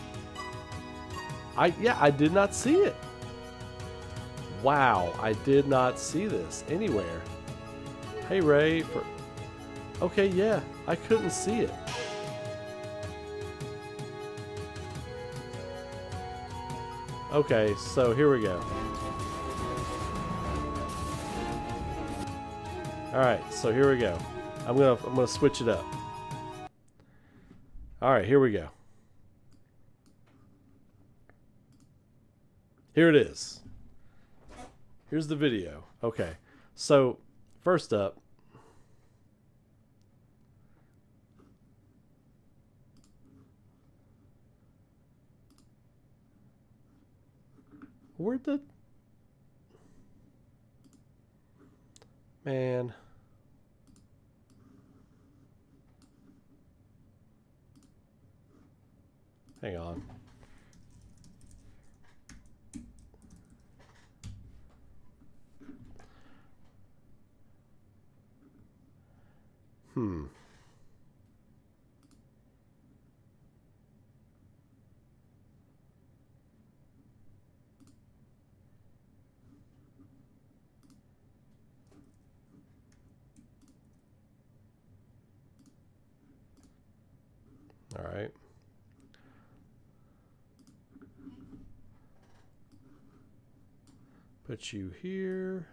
I did not see it. Wow, I did not see this anywhere. Hey Ray, okay, yeah, I couldn't see it. Okay, so here we go. Alright, so here we go. I'm gonna switch it up. Alright, here we go. Here it is. Here's the video. Okay, so first up, where'd the man? Hang on. All right. Put you here.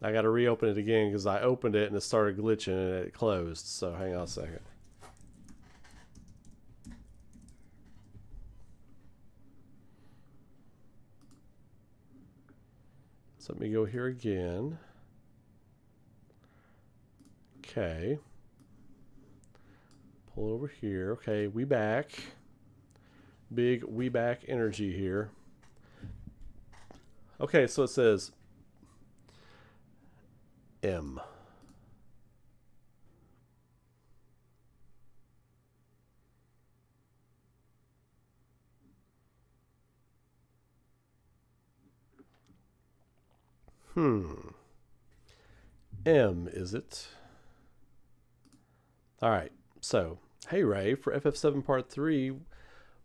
I got to reopen it again because I opened it and it started glitching and it closed. So hang on a second. So let me go here again. Okay. Pull it over here. Okay, we back. Big we back energy here. Okay, so it says M. M, is it? Alright, so, hey Ray, for FF7 Part 3,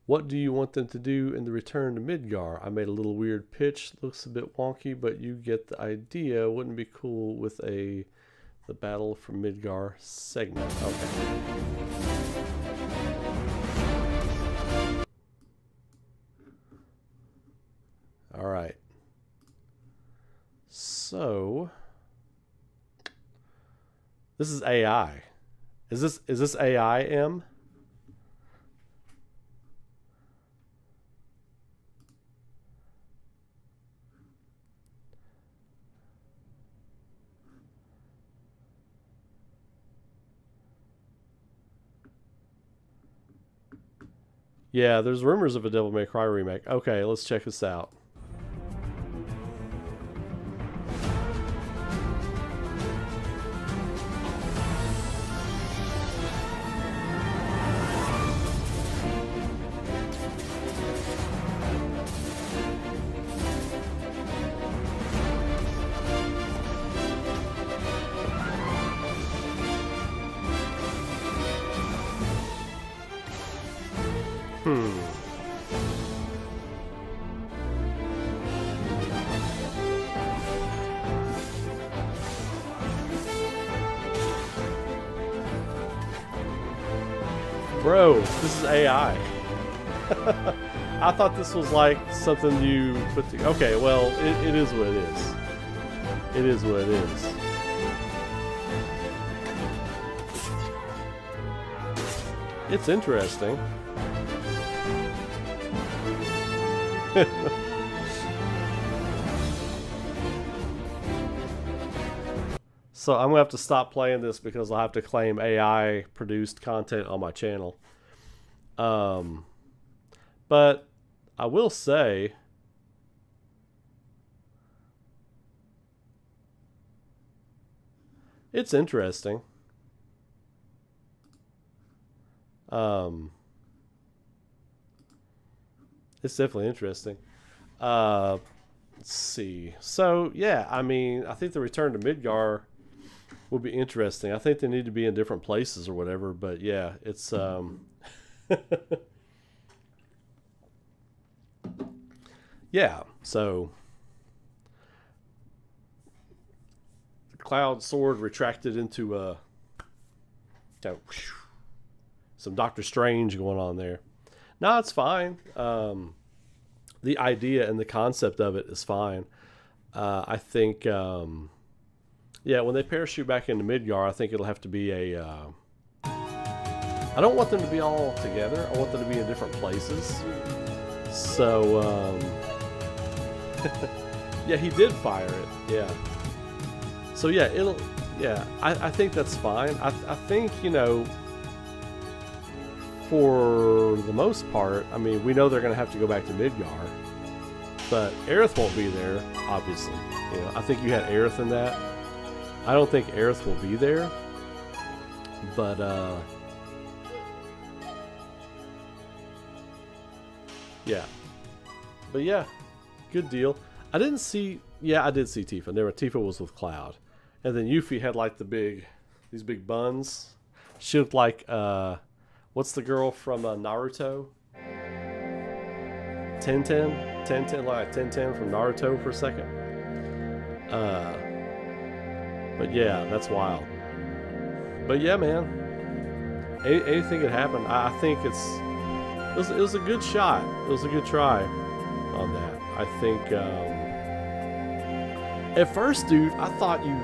what do you want them to do in the return to Midgar? I made a little weird pitch, looks a bit wonky, but you get the idea. Wouldn't it be cool with the Battle for Midgar segment? Okay. Alright. So this is AI. Is this AI, M? Yeah, there's rumors of a Devil May Cry remake. Okay, let's check this out. Bro, this is AI. I thought this was like something you put together. Okay, well, it is what it is. It is what it is. It's interesting. So I'm gonna have to stop playing this because I'll have to claim AI produced content on my channel. But I will say, it's interesting. It's definitely interesting. Let's see. So yeah, I mean, I think the return to Midgar will be interesting. I think they need to be in different places or whatever. But yeah, it's yeah. So the Cloud Sword retracted into some Doctor Strange going on there. No, it's fine. The idea and the concept of it is fine. I think, yeah, when they parachute back into Midgar, I think it'll have to be a. I don't want them to be all together. I want them to be in different places. So, yeah, he did fire it. Yeah. So yeah, I think that's fine. I think, you know, for the most part, I mean, we know they're going to have to go back to Midgar, but Aerith won't be there, obviously. You know, I think you had Aerith in that. I don't think Aerith will be there, but yeah. But yeah, good deal. I didn't see, yeah, I did see Tifa. Tifa was with Cloud. And then Yuffie had like these big buns. She looked like, what's the girl from Naruto? Tenten, like Tenten from Naruto for a second. But yeah, that's wild. But yeah, man, anything could happen. I think it was a good shot. It was a good try on that. I think at first, dude, I thought you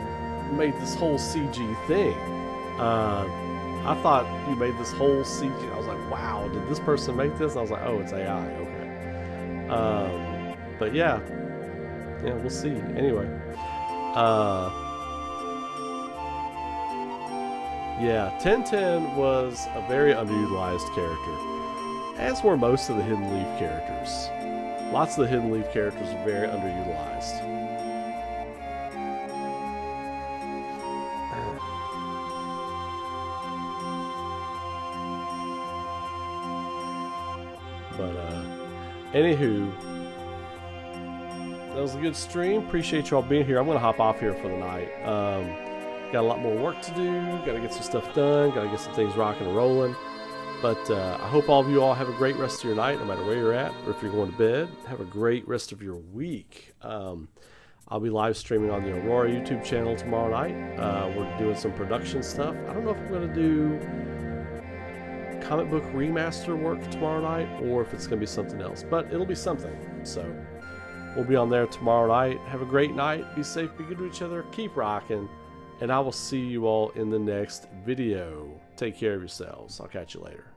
made this whole CG thing. I thought you made this whole CG. I was like, wow, did this person make this? And I was like, oh, it's AI. Okay. But yeah, we'll see. Anyway, yeah, Tenten was a very underutilized character, as were most of the Hidden Leaf characters. Lots of the Hidden Leaf characters are very underutilized. But anywho, that was a good stream. Appreciate y'all being here. I'm gonna hop off here for the night. Got a lot more work to do. Got to get some stuff done. Got to get some things rocking and rolling. But I hope all of you all have a great rest of your night, no matter where you're at, or if you're going to bed. Have a great rest of your week. I'll be live streaming on the ARAURA YouTube channel tomorrow night. We're doing some production stuff. I don't know if I'm going to do comic book remaster work tomorrow night, or if it's going to be something else. But it'll be something. So we'll be on there tomorrow night. Have a great night. Be safe. Be good to each other. Keep rocking. And I will see you all in the next video. Take care of yourselves. I'll catch you later.